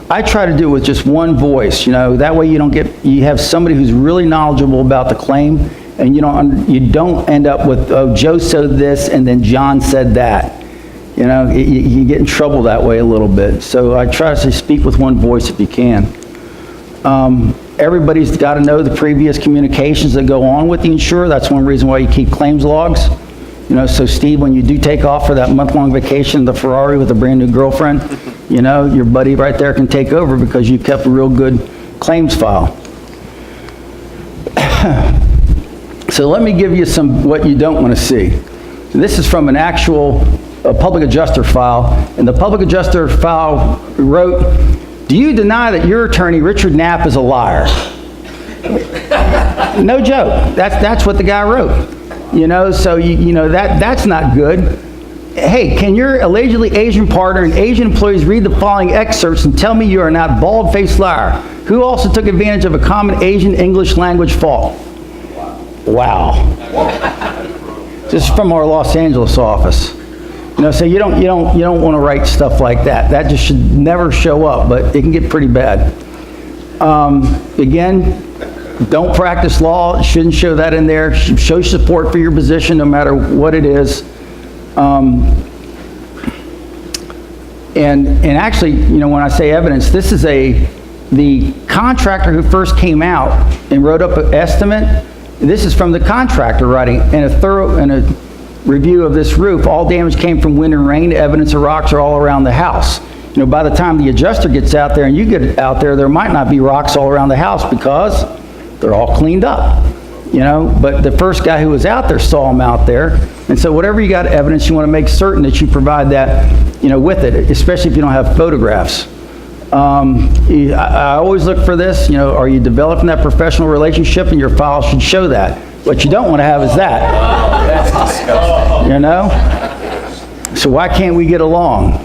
I try to do it with just one voice, that way you have somebody who's really knowledgeable about the claim, and you don't end up with, oh, Joe said this and then John said that. You get in trouble that way a little bit. So I try to speak with one voice if you can. Everybody's got to know the previous communications that go on with the insurer. That's one reason why you keep claims logs. So Steve, when you do take off for that month-long vacation in the Ferrari with a brand new girlfriend, your buddy right there can take over because you kept a real good claims file. So let me give you what you don't want to see. This is from an actual public adjuster file, and the public adjuster file wrote, "Do you deny that your attorney, Richard Knapp, is a liar?" No joke. That's what the guy wrote. So that's not good. Hey, can your allegedly Asian partner and Asian employees read the following excerpts and tell me you are not bald-faced liar? Who also took advantage of a common Asian English language fault? Wow. This is from our Los Angeles office. So you don't want to write stuff like that. That just should never show up, but it can get pretty bad. Again, don't practice law. Shouldn't show that in there. Show support for your position no matter what it is. And actually, when I say evidence, this is the contractor who first came out and wrote up an estimate. This is from the contractor writing in a review of this roof. All damage came from wind and rain. Evidence of rocks are all around the house. By the time the adjuster gets out there and you get out there, there might not be rocks all around the house because they're all cleaned up. But the first guy who was out there saw them out there. And so whatever you got evidence, you want to make certain that you provide that, with it, especially if you don't have photographs. I always look for this, are you developing that professional relationship, and your file should show that. What you don't want to have is that. That's disgusting. So why can't we get along,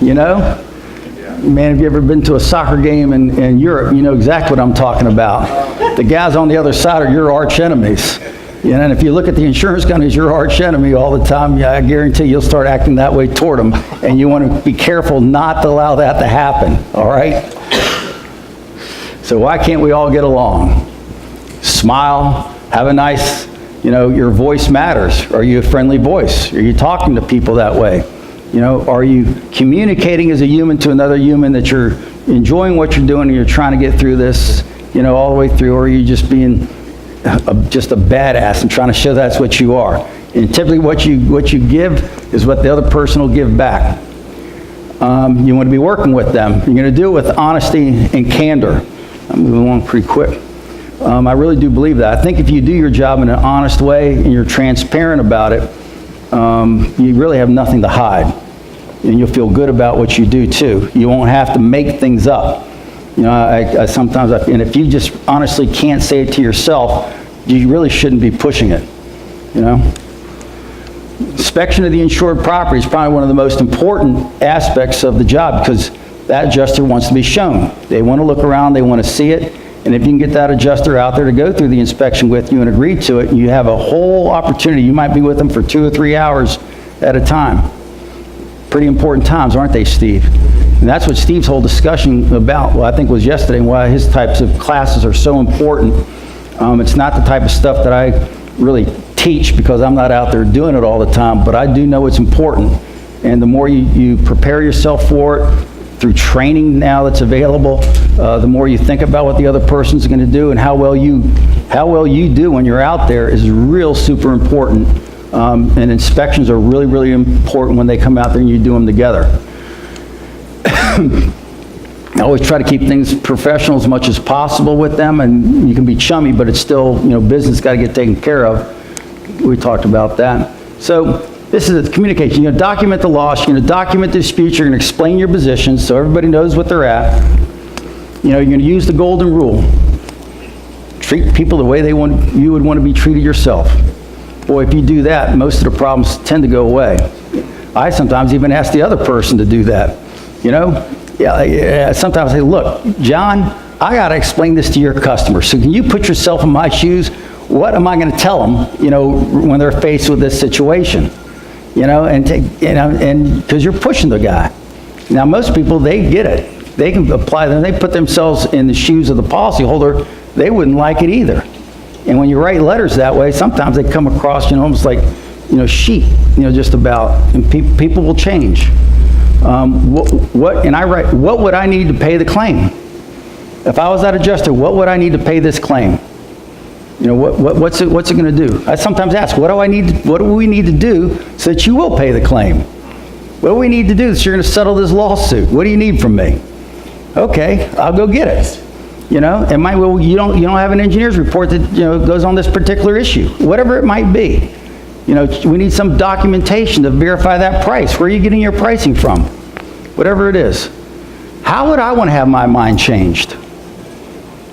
Man, have you ever been to a soccer game in Europe? You know exactly what I'm talking about. The guys on the other side are your arch enemies. And if you look at the insurance companies, your arch enemy all the time, I guarantee you'll start acting that way toward them. And you want to be careful not to allow that to happen, all right? So why can't we all get along? Smile, have a nice, your voice matters. Are you a friendly voice? Are you talking to people that way? Are you communicating as a human to another human that you're enjoying what you're doing and you're trying to get through this, all the way through, or are you just being just a badass and trying to show that's what you are? And typically what you give is what the other person will give back. You want to be working with them. You're going to do it with honesty and candor. I'm moving along pretty quick. I really do believe that. I think if you do your job in an honest way and you're transparent about it, you really have nothing to hide. And you'll feel good about what you do too. You won't have to make things up. You know, I sometimes, and if you just honestly can't say it to yourself, you really shouldn't be pushing it, you know? Inspection of the insured property is probably one of the most important aspects of the job because that adjuster wants to be shown. They want to look around, they want to see it, and if you can get that adjuster out there to go through the inspection with you and agree to it, you have a whole opportunity. You might be with them for 2 or 3 hours at a time. Pretty important times, aren't they, Steve? And that's what Steve's whole discussion about, well, I think was yesterday, and why his types of classes are so important. It's not the type of stuff that I really teach because I'm not out there doing it all the time, but I do know it's important. And the more you prepare yourself for it, through training now that's available, the more you think about what the other person's going to do and how well you do when you're out there is real super important. And inspections are really, really important when they come out there and you do them together. I always try to keep things professional as much as possible with them, and you can be chummy, but it's still, you know, business got to get taken care of. We talked about that. So this is communication. You're going to document the loss, you're going to document the disputes, you're going to explain your positions so everybody knows what they're at. You know, you're going to use the golden rule. Treat people the way you would want to be treated yourself. Boy, if you do that, most of the problems tend to go away. I sometimes even ask the other person to do that, you know? Yeah, sometimes I say, look, John, I got to explain this to your customer. So can you put yourself in my shoes? What am I going to tell them, you know, when they're faced with this situation? You know, and because you're pushing the guy. Now, most people, they get it. They can apply them. They put themselves in the shoes of the policyholder. They wouldn't like it either. And when you write letters that way, sometimes they come across, you know, almost like, you know, sheep, you know, just about, and people will change. And I write, what would I need to pay the claim? If I was that adjuster, what would I need to pay this claim? You know, what's it going to do? I sometimes ask, what do we need to do so that you will pay the claim? What do we need to do so you're going to settle this lawsuit? What do you need from me? Okay, I'll go get it. You know, it might, well, you don't have an engineer's report that, you know, goes on this particular issue, whatever it might be. You know, we need some documentation to verify that price. Where are you getting your pricing from? Whatever it is. How would I want to have my mind changed?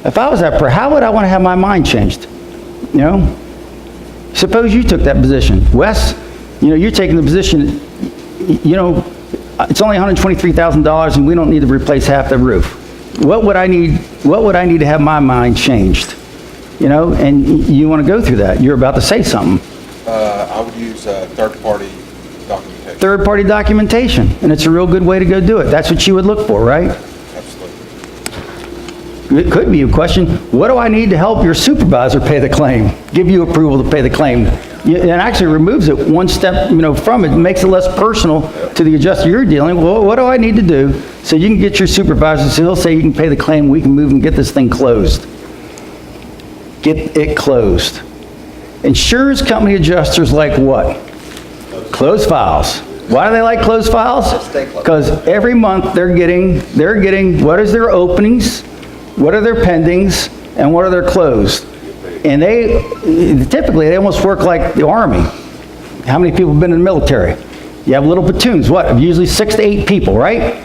If I was that person, how would I want to have my mind changed? You know? Suppose you took that position. Wes, you know, you're taking the position, you know, it's only $123,000 and we don't need to replace half the roof. What would I need to have my mind changed? You know, and you want to go through that. You're about to say something. I would use third-party documentation. Third-party documentation, and it's a real good way to go do it. That's what you would look for, right? Absolutely. It could be a question, what do I need to help your supervisor pay the claim? Give you approval to pay the claim. It actually removes it one step, you know, from it. It makes it less personal to the adjuster you're dealing with. Well, what do I need to do so you can get your supervisor, so he'll say you can pay the claim, we can move and get this thing closed. Get it closed. Insurance company adjusters like what? Closed files. Why do they like closed files? Because every month they're getting what is their openings, what are their pendings, and what are their closed. And typically they almost work like the Army. How many people have been in the military? You have little platoons, usually 6 to 8 people, right?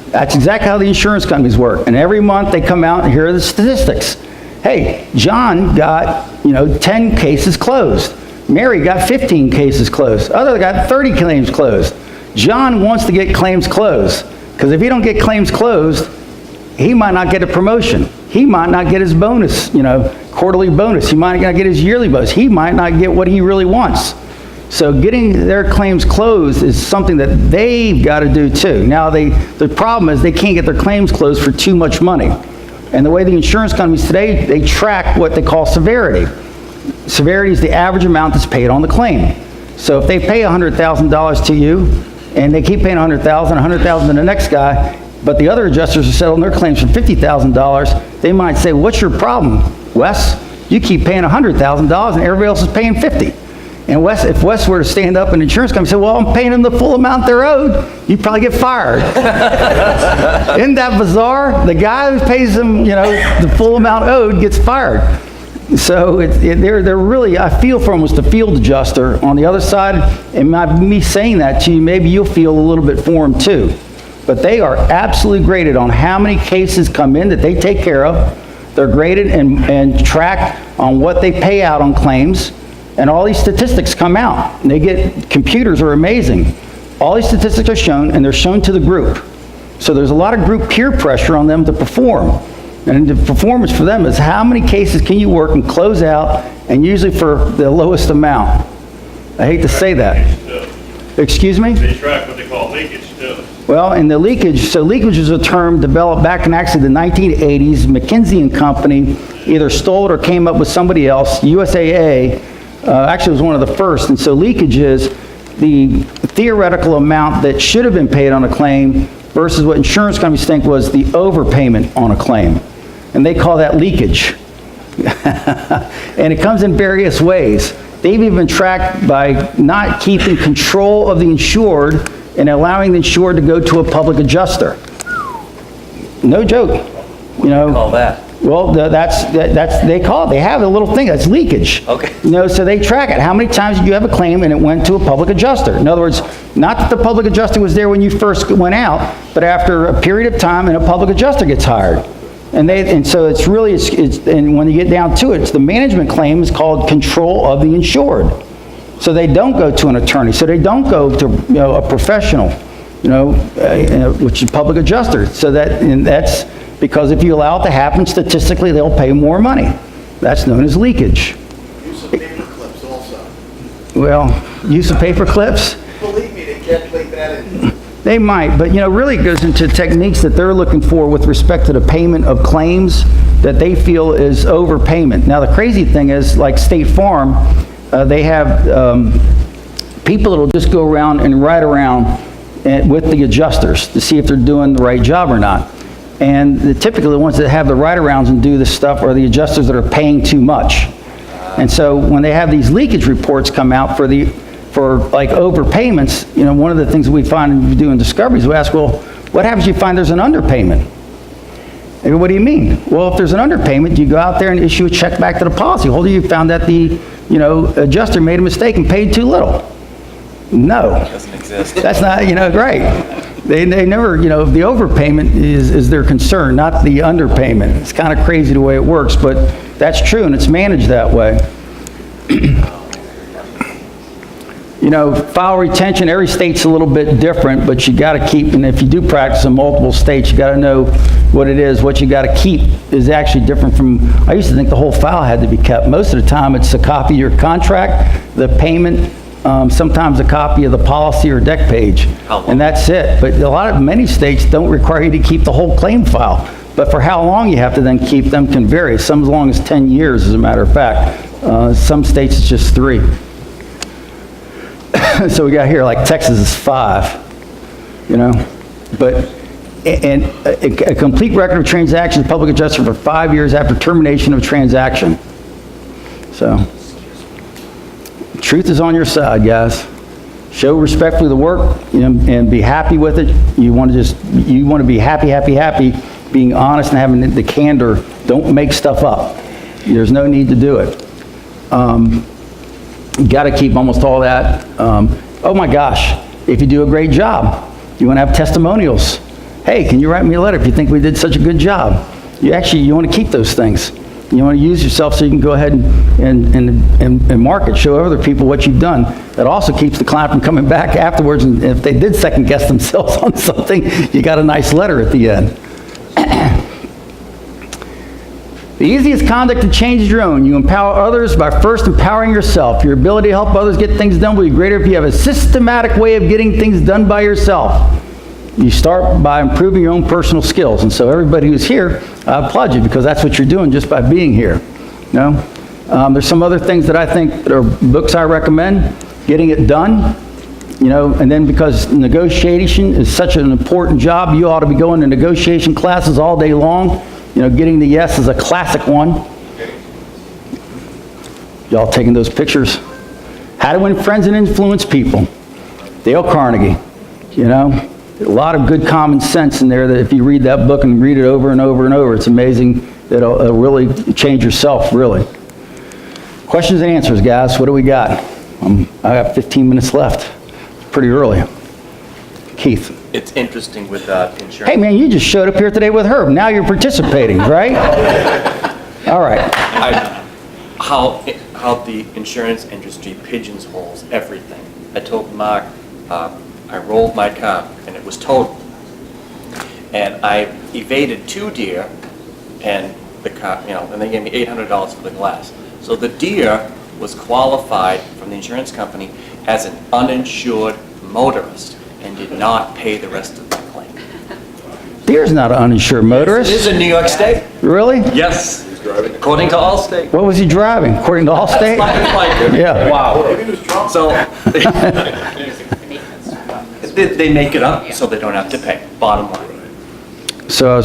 That's exactly how the insurance companies work. And every month they come out and here are the statistics. Hey, John got, 10 cases closed. Mary got 15 cases closed. Other got 30 claims closed. John wants to get claims closed, because if he don't get claims closed, he might not get a promotion. He might not get his bonus, quarterly bonus. He might not get his yearly bonus. He might not get what he really wants. So getting their claims closed is something that they've got to do too. Now, the problem is they can't get their claims closed for too much money. And the way the insurance companies today, they track what they call severity. Severity is the average amount that's paid on the claim. So if they pay $100,000 to you, and they keep paying $100,000 to the next guy, but the other adjusters are settling their claims for $50,000, they might say, what's your problem, Wes? You keep paying $100,000 and everybody else is paying $50,000. And if Wes were to stand up and insurance company say, well, I'm paying them the full amount they're owed, you'd probably get fired. Isn't that bizarre? The guy who pays them, the full amount owed gets fired. So they're really, I feel for them as the field adjuster. On the other side, and me saying that to you, maybe you'll feel a little bit for them too. But they are absolutely graded on how many cases come in that they take care of. They're graded and tracked on what they pay out on claims. And all these statistics come out. And computers are amazing. All these statistics are shown, and they're shown to the group. So there's a lot of group peer pressure on them to perform. And the performance for them is how many cases can you work and close out, and usually for the lowest amount. I hate to say that. Excuse me? They track what they call leakage too. Well, in the leakage, so leakage is a term developed back in actually the 1980s. McKinsey and Company either stole it or came up with somebody else. USAA actually was one of the first. And so leakage is the theoretical amount that should have been paid on a claim versus what insurance companies think was the overpayment on a claim. And they call that leakage. And it comes in various ways. They've even been tracked by not keeping control of the insured and allowing the insured to go to a public adjuster. No joke. Call that. Well, they call it, they have a little thing, that's leakage. Okay. So they track it. How many times did you have a claim and it went to a public adjuster? In other words, not that the public adjuster was there when you first went out, but after a period of time and a public adjuster gets hired. And so it's really, and when you get down to it, it's the management claim is called control of the insured. So they don't go to an attorney. So they don't go to a professional, which is public adjuster. So that's because if you allow it to happen, statistically, they'll pay more money. That's known as leakage. Use of paper clips also. Well, use of paper clips? Believe me, they calculate that in. They might, but really it goes into techniques that they're looking for with respect to the payment of claims that they feel is overpayment. Now, the crazy thing is, like State Farm, they have people that'll just go around and ride around with the adjusters to see if they're doing the right job or not. And typically the ones that have the write-arounds and do this stuff are the adjusters that are paying too much. And so when they have these leakage reports come out for like overpayments, one of the things that we find in doing discoveries, we ask, well, what happens if you find there's an underpayment? And what do you mean? Well, if there's an underpayment, you go out there and issue a check back to the policyholder. You found that the, adjuster made a mistake and paid too little. No. Doesn't exist. That's not, right. They never, the overpayment is their concern, not the underpayment. It's kind of crazy the way it works, but that's true, and it's managed that way. File retention, every state's a little bit different, but you got to keep, and if you do practice in multiple states, you got to know what it is. What you got to keep is actually different from, I used to think the whole file had to be kept. Most of the time, it's a copy of your contract, the payment, sometimes a copy of the policy or deck page, and that's it. But many states don't require you to keep the whole claim file. But for how long you have to then keep them can vary. Some as long as 10 years, as a matter of fact. Some states it's just 3. So we got here, like Texas is 5, But, and a complete record of transactions, public adjuster for 5 years after termination of transaction. So, truth is on your side, guys. Show respect for the work, and be happy with it. You want to be happy, being honest and having the candor. Don't make stuff up. There's no need to do it. You got to keep almost all that. Oh my gosh, if you do a great job, you want to have testimonials. Hey, can you write me a letter if you think we did such a good job? You want to keep those things. You want to use yourself so you can go ahead and market, show other people what you've done. That also keeps the client from coming back afterwards, and if they did second guess themselves on something, you got a nice letter at the end. The easiest conduct to change is your own. You empower others by first empowering yourself. Your ability to help others get things done will be greater if you have a systematic way of getting things done by yourself. You start by improving your own personal skills. And so everybody who's here, I applaud you because that's what you're doing just by being here. There's some other things that I think that are books I recommend. Getting it done. And then because negotiation is such an important job, you ought to be going to negotiation classes all day long. Getting the yes is a classic one. Y'all taking those pictures? How to Win Friends and Influence People. Dale Carnegie, you know? A lot of good common sense in there that if you read that book and read it over and over and over, it's amazing that it'll really change yourself, really. Questions and answers, guys. What do we got? I got 15 minutes left. Pretty early. Keith. It's interesting with insurance. Hey, man, you just showed up here today with Herb. Now you're participating, right? All right. How the insurance industry pigeonholes everything. I told Mark, I rolled my car and it was totaled. And I evaded 2 deer and the car, and they gave me $800 for the glass. So the deer was qualified from the insurance company as an uninsured motorist and did not pay the rest of the claim. Deer's not an uninsured motorist. It is in New York State. Really? Yes. According to Allstate. What was he driving? According to Allstate? Yeah. Wow. So they make it up so they don't have to pay, bottom line. So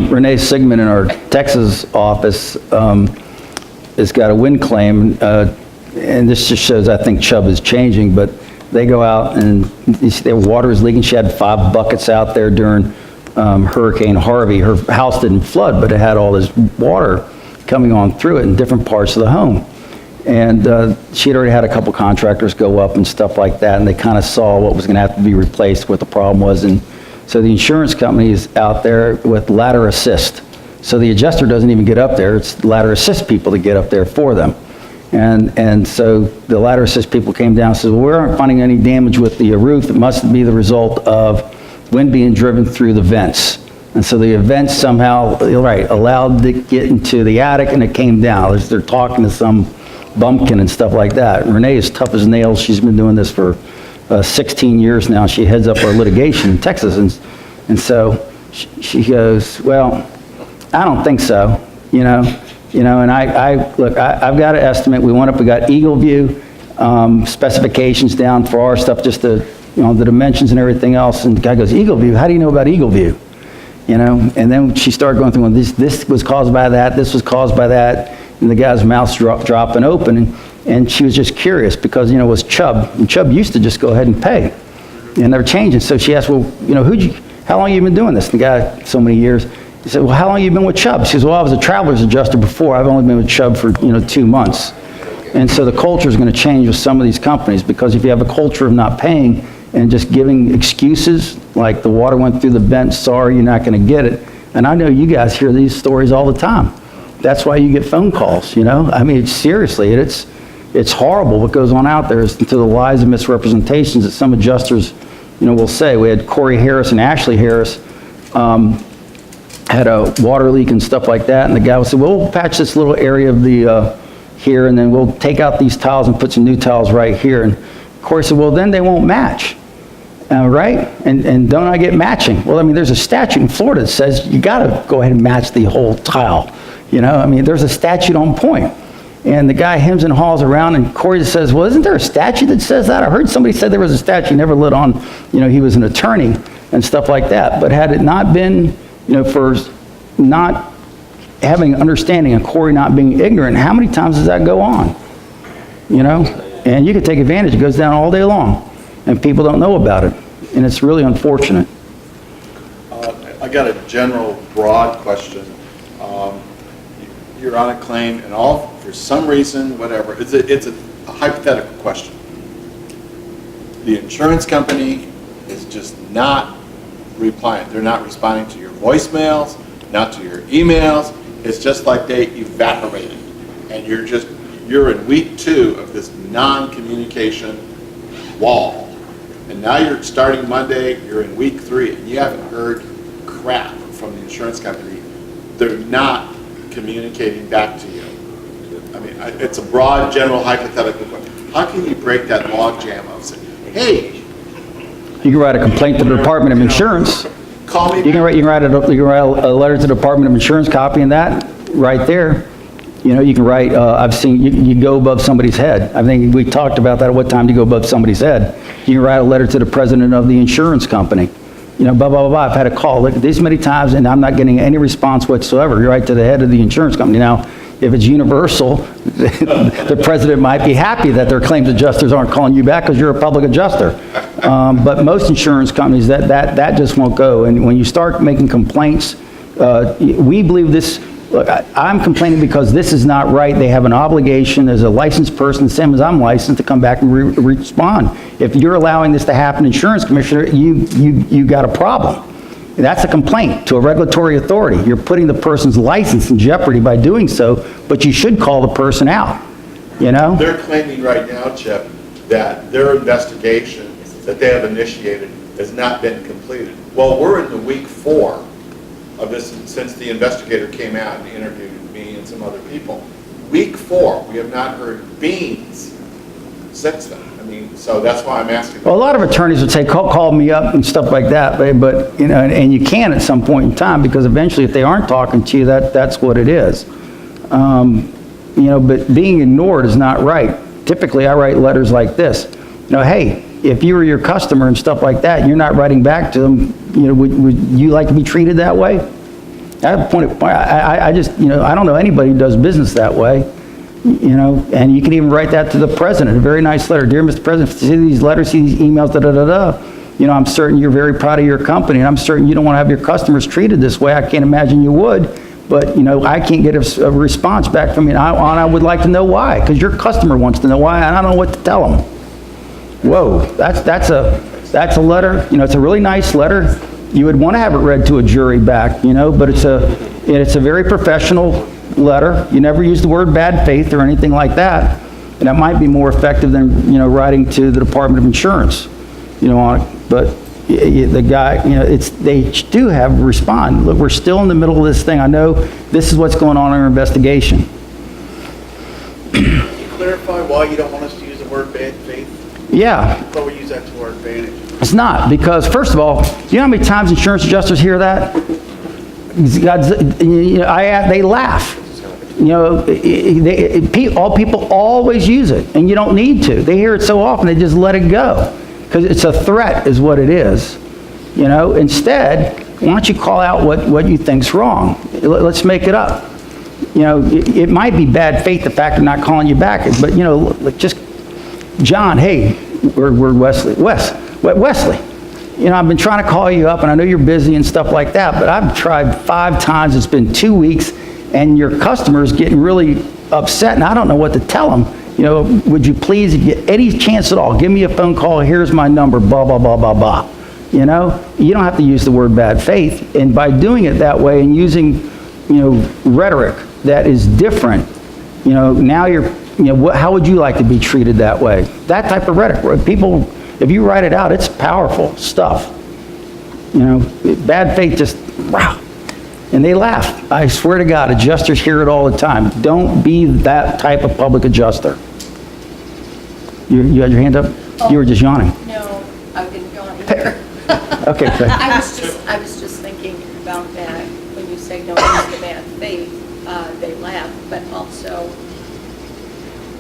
Renee Sigmund in our Texas office has got a wind claim, and this just shows I think Chubb is changing, but they go out and their water is leaking. She had 5 buckets out there during Hurricane Harvey. Her house didn't flood, but it had all this water coming on through it in different parts of the home. And she had already had a couple contractors go up and stuff like that, and they kind of saw what was going to have to be replaced, what the problem was. And so the insurance company is out there with ladder assist. So the adjuster doesn't even get up there. It's ladder assist people that get up there for them. And so the ladder assist people came down and said, well, we aren't finding any damage with the roof. It must be the result of wind being driven through the vents. And so the vents somehow, right, allowed it to get into the attic and it came down. They're talking to some bumpkin and stuff like that. Renee is tough as nails. She's been doing this for 16 years now. She heads up our litigation in Texas. And so she goes, well, I don't think so, and look, I've got an estimate. We got Eagle View specifications down for our stuff, just the dimensions and everything else. And the guy goes, Eagle View? How do you know about Eagle View? And then she started going through, well, this was caused by that, this was caused by that, and the guy's mouth's dropping open, and she was just curious because, it was Chubb, and Chubb used to just go ahead and pay, and they're changing. So she asked, well, how long have you been doing this? And the guy, so many years. He said, well, how long have you been with Chubb? She says, well, I was a traveler's adjuster before. I've only been with Chubb for, 2 months. And so the culture is going to change with some of these companies, because if you have a culture of not paying and just giving excuses, like the water went through the vent, sorry, you're not going to get it. And I know you guys hear these stories all the time. That's why you get phone calls, I mean, seriously, it's horrible what goes on out there as to the lies and misrepresentations that some adjusters, will say. We had Corey Harris and Ashley Harris had a water leak and stuff like that, and the guy would say, well, we'll patch this little area of the here, and then we'll take out these tiles and put some new tiles right here. And Corey said, well, then they won't match, right? And don't I get matching? Well, I mean, there's a statute in Florida that says you got to go ahead and match the whole tile. I mean, there's a statute on point. And the guy hems and haws around, and Corey says, well, isn't there a statute that says that? I heard somebody said there was a statute. He never lit on, he was an attorney and stuff like that. But had it not been, for not having understanding and Corey not being ignorant, how many times does that go on? And you can take advantage. It goes down all day long, and people don't know about it. And it's really unfortunate. I got a general, broad question. You're on a claim, and for some reason, whatever, it's a hypothetical question. The insurance company is just not replying. They're not responding to your voicemails, not to your emails. It's just like they evaporated. And you're in week 2 of this non-communication wall. And now you're starting Monday, you're in week 3, and you haven't heard crap from the insurance company. They're not communicating back to you. I mean, it's a broad, general, hypothetical question. How can you break that logjam of saying, hey, You can write a complaint to the Department of Insurance. call me? You can write a letter to the Department of Insurance, copying that right there. You can write, I've seen, you go above somebody's head. I think we talked about that, at what time do you go above somebody's head. You can write a letter to the president of the insurance company. Blah, blah, blah, blah. I've had a call, look, this many times, and I'm not getting any response whatsoever. You write to the head of the insurance company. Now, if it's universal, the president might be happy that their claims adjusters aren't calling you back because you're a public adjuster. But most insurance companies, that just won't go. And when you start making complaints, we believe this, look, I'm complaining because this is not right. They have an obligation as a licensed person, same as I'm licensed, to come back and respond. If you're allowing this to happen, insurance commissioner, you got a problem. That's a complaint to a regulatory authority. You're putting the person's license in jeopardy by doing so, but you should call the person out, you know? They're claiming right now, Chip, that their investigation that they have initiated has not been completed. Well, we're in the week 4 of this, since the investigator came out and interviewed me and some other people. Week 4, we have not heard beans since then. I mean, so that's why I'm asking. Well, a lot of attorneys would say, call me up and stuff like that, but you know, and you can at some point in time, because eventually if they aren't talking to you, that's what it is. You know, but being ignored is not right. Typically, I write letters like this. You know, hey, if you were your customer and stuff like that, and you're not writing back to them, you know, would you like to be treated that way? I just, you know, I don't know anybody who does business that way. You know, and you can even write that to the president, a very nice letter. Dear Mr. President, if you see these letters, see these emails, you know, I'm certain you're very proud of your company, and I'm certain you don't want to have your customers treated this way. I can't imagine you would, but, you know, I can't get a response back from you, and I would like to know why, because your customer wants to know why, and I don't know what to tell them. Whoa, that's a letter, you know, it's a really nice letter. You would want to have it read to a jury back, you know, but it's a very professional letter. You never use the word bad faith or anything like that, and that might be more effective than, you know, writing to the Department of Insurance, you know, on it. But the guy, you know, they do have to respond. Look, we're still in the middle of this thing. I know this is what's going on in our investigation. Can you clarify why you don't want us to use the word bad faith? Yeah. But we use that to our advantage. It's not, because first of all, you know how many times insurance adjusters hear that? You know, they laugh. You know, all people always use it, and you don't need to. They hear it so often, they just let it go, because it's a threat is what it is. You know, instead, why don't you call out what you think's wrong? Let's make it up. You know, it might be bad faith, the fact of not calling you back, but, you know, just, John, hey, we're Wesley. Wesley, you know, I've been trying to call you up, and I know you're busy and stuff like that, but I've tried 5 times. It's been 2 weeks, and your customer's getting really upset, and I don't know what to tell them. You know, would you please, get any chance at all, give me a phone call, here's my number, blah, blah, blah, blah, blah. You know, you don't have to use the word bad faith, and by doing it that way and using, you know, rhetoric that is different, you know, now you're, you know, how would you like to be treated that way? That type of rhetoric, where people, if you write it out, it's powerful stuff. You know, bad faith just, wow. And they laugh. I swear to God, adjusters hear it all the time. Don't be that type of public adjuster. You had your hand up? You were just yawning. No, I've been yawning here. Okay, good. I was just thinking about that, when you say don't use the bad faith, they laugh, but also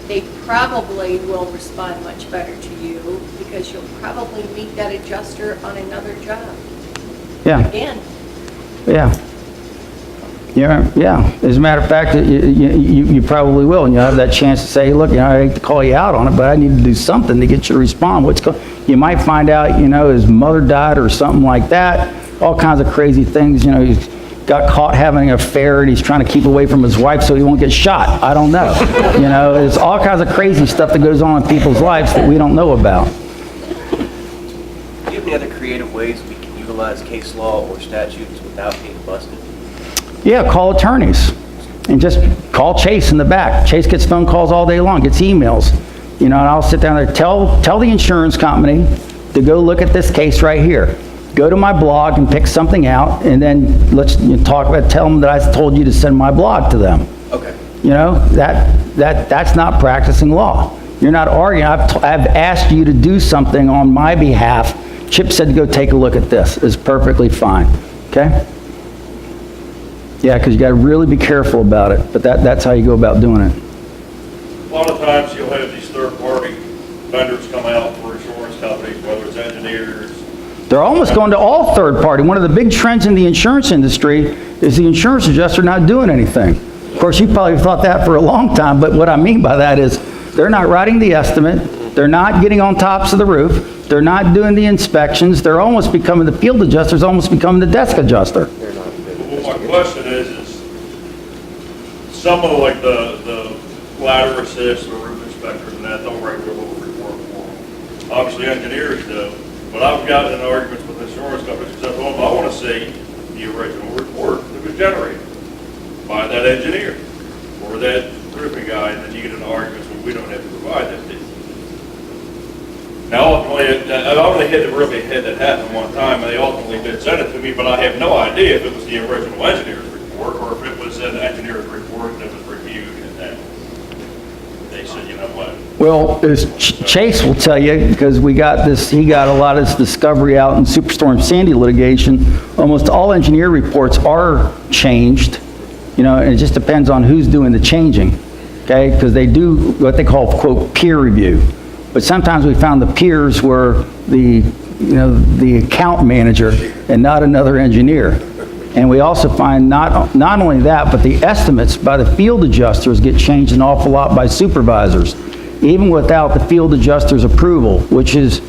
they probably will respond much better to you, because you'll probably meet that adjuster on another job. Yeah. Again. Yeah. Yeah. As a matter of fact, you probably will, and you'll have that chance to say, look, you know, I hate to call you out on it, but I need to do something to get you to respond. You might find out, you know, his mother died or something like that, all kinds of crazy things. You know, he's got caught having an affair, and he's trying to keep away from his wife so he won't get shot. I don't know. You know, there's all kinds of crazy stuff that goes on in people's lives that we don't know about. Do you have any other creative ways we can utilize case law or statutes without being busted? Yeah, call attorneys, and just call Chase in the back. Chase gets phone calls all day long, gets emails, you know, and I'll sit down there, tell the insurance company to go look at this case right here. Go to my blog and pick something out, and then let's talk about, tell them that I told you to send my blog to them. Okay. You know, that's not practicing law. You're not arguing. I've asked you to do something on my behalf. Chip said to go take a look at this. It's perfectly fine, okay? Yeah, because you got to really be careful about it, but that's how you go about doing it. A lot of times you'll have these third-party vendors come out for insurance companies, whether it's engineers. They're almost going to all third party. One of the big trends in the insurance industry is the insurance adjuster not doing anything. Of course, you probably thought that for a long time, but what I mean by that is, they're not writing the estimate, they're not getting on tops of the roof, they're not doing the inspections, they're almost becoming, the field adjuster's almost becoming the desk adjuster. Well, my question is some of like the ladder assist or roof inspectors and that don't write their little report form. Obviously engineers do, but I've gotten in arguments with insurance companies who said, well, I want to see the original report that was generated by that engineer or that roofing guy, and then you get into arguments when we don't have to provide that to you. Now, ultimately, I only hit that happened one time, and they ultimately did send it to me, but I have no idea if it was the original engineer's report or if it was an engineer's report that was reviewed, and then they said, you know what? Well, as Chase will tell you, because he got a lot of this discovery out in Superstorm Sandy litigation, almost all engineer reports are changed, and it just depends on who's doing the changing, okay? Because they do what they call, quote, peer review. But sometimes we found the peers were the account manager and not another engineer. And we also find not only that, but the estimates by the field adjusters get changed an awful lot by supervisors, even without the field adjuster's approval, which is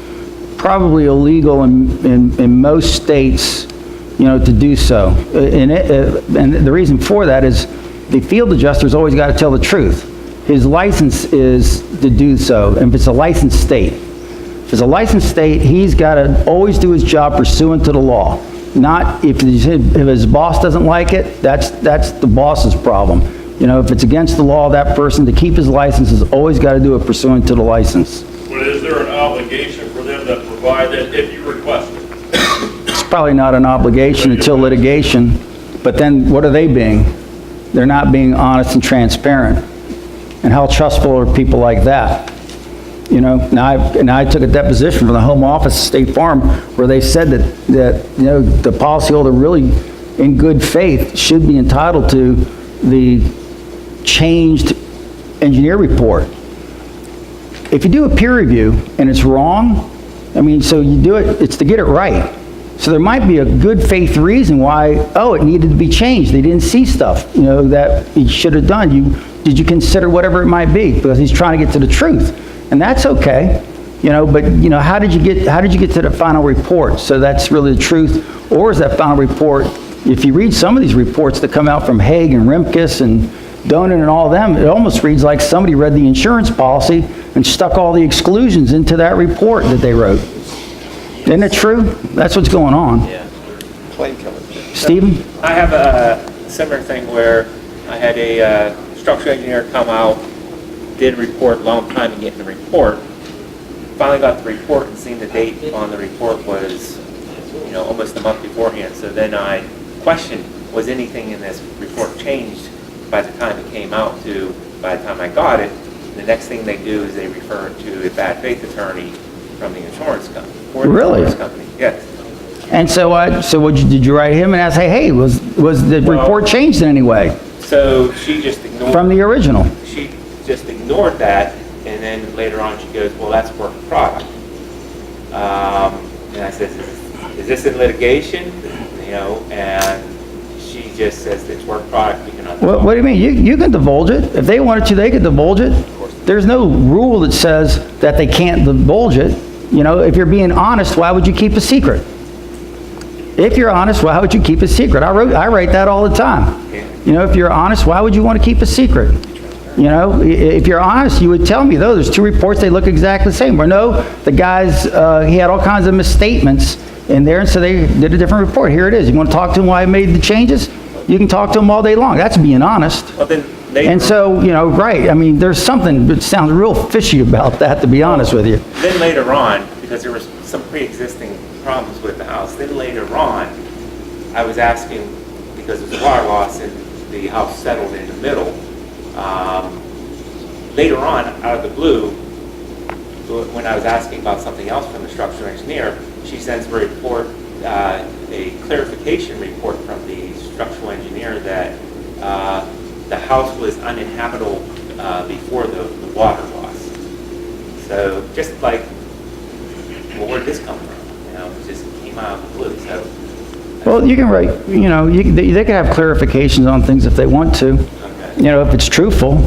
probably illegal in most states, to do so. And the reason for that is the field adjuster's always got to tell the truth. His license is to do so, and if it's a licensed state. If it's a licensed state, he's got to always do his job pursuant to the law. Not if his boss doesn't like it, that's the boss's problem. If it's against the law, that person to keep his license has always got to do it pursuant to the license. But is there an obligation for them to provide that if you request it? It's probably not an obligation until litigation, but then what are they being? They're not being honest and transparent. And how trustful are people like that? Now I took a deposition from the home office of State Farm where they said that the policyholder really, in good faith, should be entitled to the changed engineer report. If you do a peer review and it's wrong, so you do it, it's to get it right. So there might be a good faith reason why, it needed to be changed. They didn't see stuff, that he should have done. Did you consider whatever it might be? Because he's trying to get to the truth. And that's okay, but how did you get to the final report? So that's really the truth. Or is that final report, if you read some of these reports that come out from Haig and Rimkus and Donan and all of them, it almost reads like somebody read the insurance policy and stuck all the exclusions into that report that they wrote. Isn't it true? That's what's going on. Yeah. Stephen? I have a similar thing where I had a structural engineer come out, did a report, long time in getting the report. Finally got the report and seen the date on the report was, almost a month beforehand. So then I questioned, was anything in this report changed by the time it came out to, by the time I got it? The next thing they do is they refer to a bad faith attorney from the insurance company. Really? Insurance company, yes. And did you write him and ask, hey, was the report changed in any way? So she just ignored. From the original? She just ignored that, and then later on she goes, well, that's work product. And I said, is this in litigation? And she just says it's work product. We cannot. What do you mean? You can divulge it. If they wanted to, they could divulge it. There's no rule that says that they can't divulge it. If you're being honest, why would you keep a secret? If you're honest, why would you keep a secret? I write that all the time. If you're honest, why would you want to keep a secret? If you're honest, you would tell me, though, there's two reports, they look exactly the same. Or no, the guy's, he had all kinds of misstatements in there, and so they did a different report. Here it is. You want to talk to him why he made the changes? You can talk to him all day long. That's being honest. Well, then and so, right, there's something that sounds real fishy about that, to be honest with you. Then later on, because there were some pre-existing problems with the house, then later on, I was asking, because there was a water loss and the house settled in the middle, later on, out of the blue, when I was asking about something else from the structural engineer, she sends a report, a clarification report from the structural engineer that the house was uninhabitable before the water loss. So just like, well, where did this come from? It just came out of the blue. So well, you can write, they can have clarifications on things if they want to. Okay. you know, if it's truthful,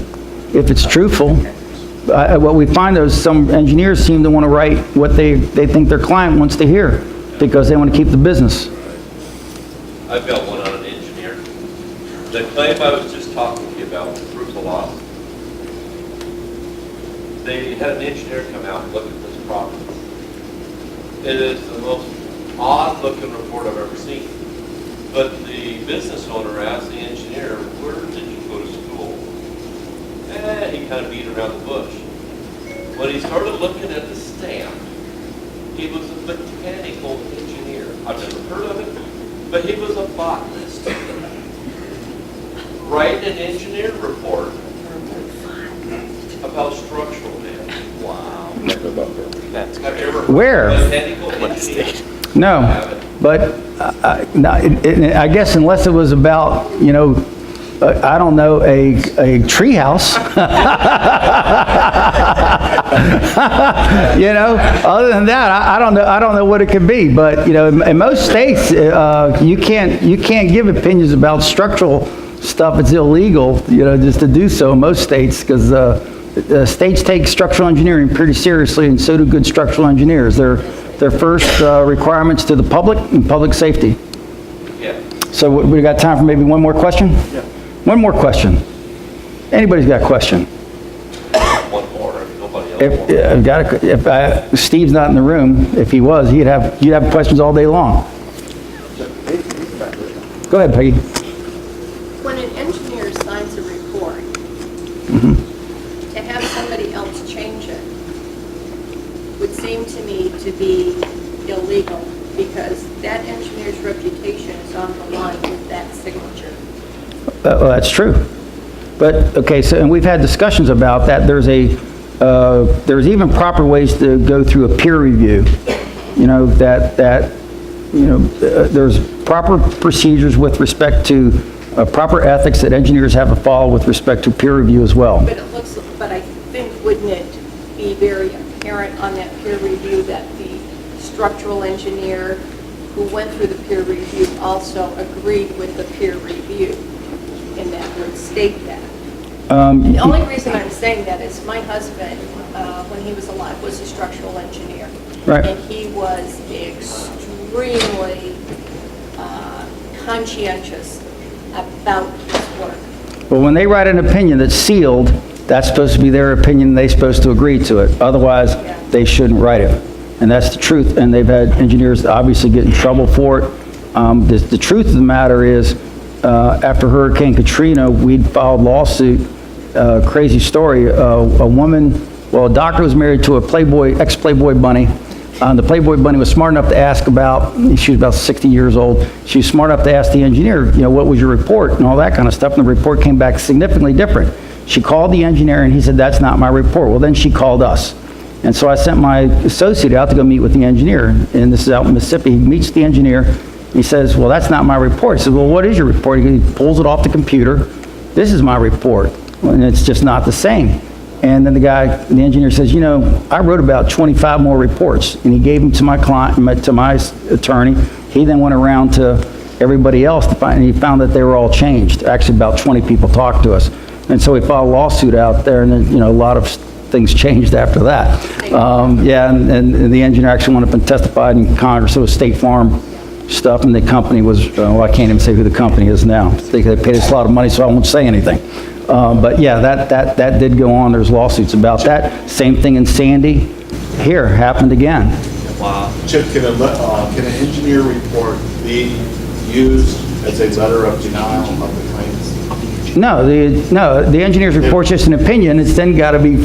what we find is some engineers seem to want to write what they think their client wants to hear because they want to keep the business. I've got one on an engineer. The claim I was just talking to you about, proof of loss. They had an engineer come out and look at this property. It is the most odd-looking report I've ever seen. But the business owner asked the engineer, where did you go to school? And he kind of beat around the bush. When he started looking at the stamp, he was a mechanical engineer. I've never heard of it, but he was a botanist. Write an engineer report about structural damage. Wow. Have you ever heard Where? of a mechanical engineer? No, but I guess unless it was about, you know, I don't know, a tree house. You know, other than that, I don't know what it could be. But, you know, in most states, you can't give opinions about structural stuff. It's illegal, you know, just to do so in most states because states take structural engineering pretty seriously, and so do good structural engineers. Their first requirements to the public and public safety. Yeah. So we got time for maybe one more question? Yeah. One more question. Anybody's got a question? One more, if nobody else wants. If Steve's not in the room, if he was, you'd have questions all day long. Go ahead, Peggy. When an engineer signs a report, to have somebody else change it would seem to me to be illegal because that engineer's reputation is on the line with that signature. Well, that's true. But, okay, so, and we've had discussions about that. There's even proper ways to go through a peer review. You know, there's proper procedures with respect to proper ethics that engineers have to follow with respect to peer review as well. But I think, wouldn't it be very apparent on that peer review that the structural engineer who went through the peer review also agreed with the peer review? And that would state that. The only reason I'm saying that is my husband, when he was alive, was a structural engineer. Right. And he was extremely conscientious about his work. Well, when they write an opinion that's sealed, that's supposed to be their opinion, they're supposed to agree to it. Otherwise, they shouldn't write it. And that's the truth, and they've had engineers that obviously get in trouble for it. The truth of the matter is, after Hurricane Katrina, we'd filed lawsuit, crazy story, a doctor was married to a ex-Playboy bunny. The Playboy bunny was smart enough to ask she was about 60 years old, she was smart enough to ask the engineer, you know, what was your report and all that kind of stuff, and the report came back significantly different. She called the engineer and he said, that's not my report. Well, then she called us. And so I sent my associate out to go meet with the engineer, and this is out in Mississippi. He meets the engineer, he says, well, that's not my report. He says, well, what is your report? He pulls it off the computer. This is my report, and it's just not the same. And then the engineer says, you know, I wrote about 25 more reports, and he gave them to my client, to my attorney. He then went around to everybody else and he found that they were all changed. Actually, about 20 people talked to us. And so we filed a lawsuit out there, and then, you know, a lot of things changed after that. And the engineer actually went up and testified in Congress. It was State Farm stuff, and the company was, well, I can't even say who the company is now. They paid us a lot of money, so I won't say anything. But yeah, that did go on. There's lawsuits about that. Same thing in Sandy. Here, happened again. Wow. Chip, can an engineer report be used as a letter of denial of the claims? No, the engineer's report's just an opinion. It's then got to be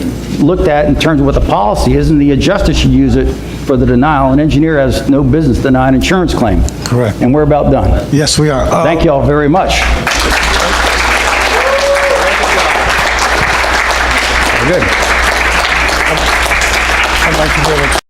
looked at in terms of what the policy is, and the adjuster should use it for the denial. An engineer has no business denying an insurance claim. Correct. And we're about done. Yes, we are. Thank you all very much. Good. I'd like to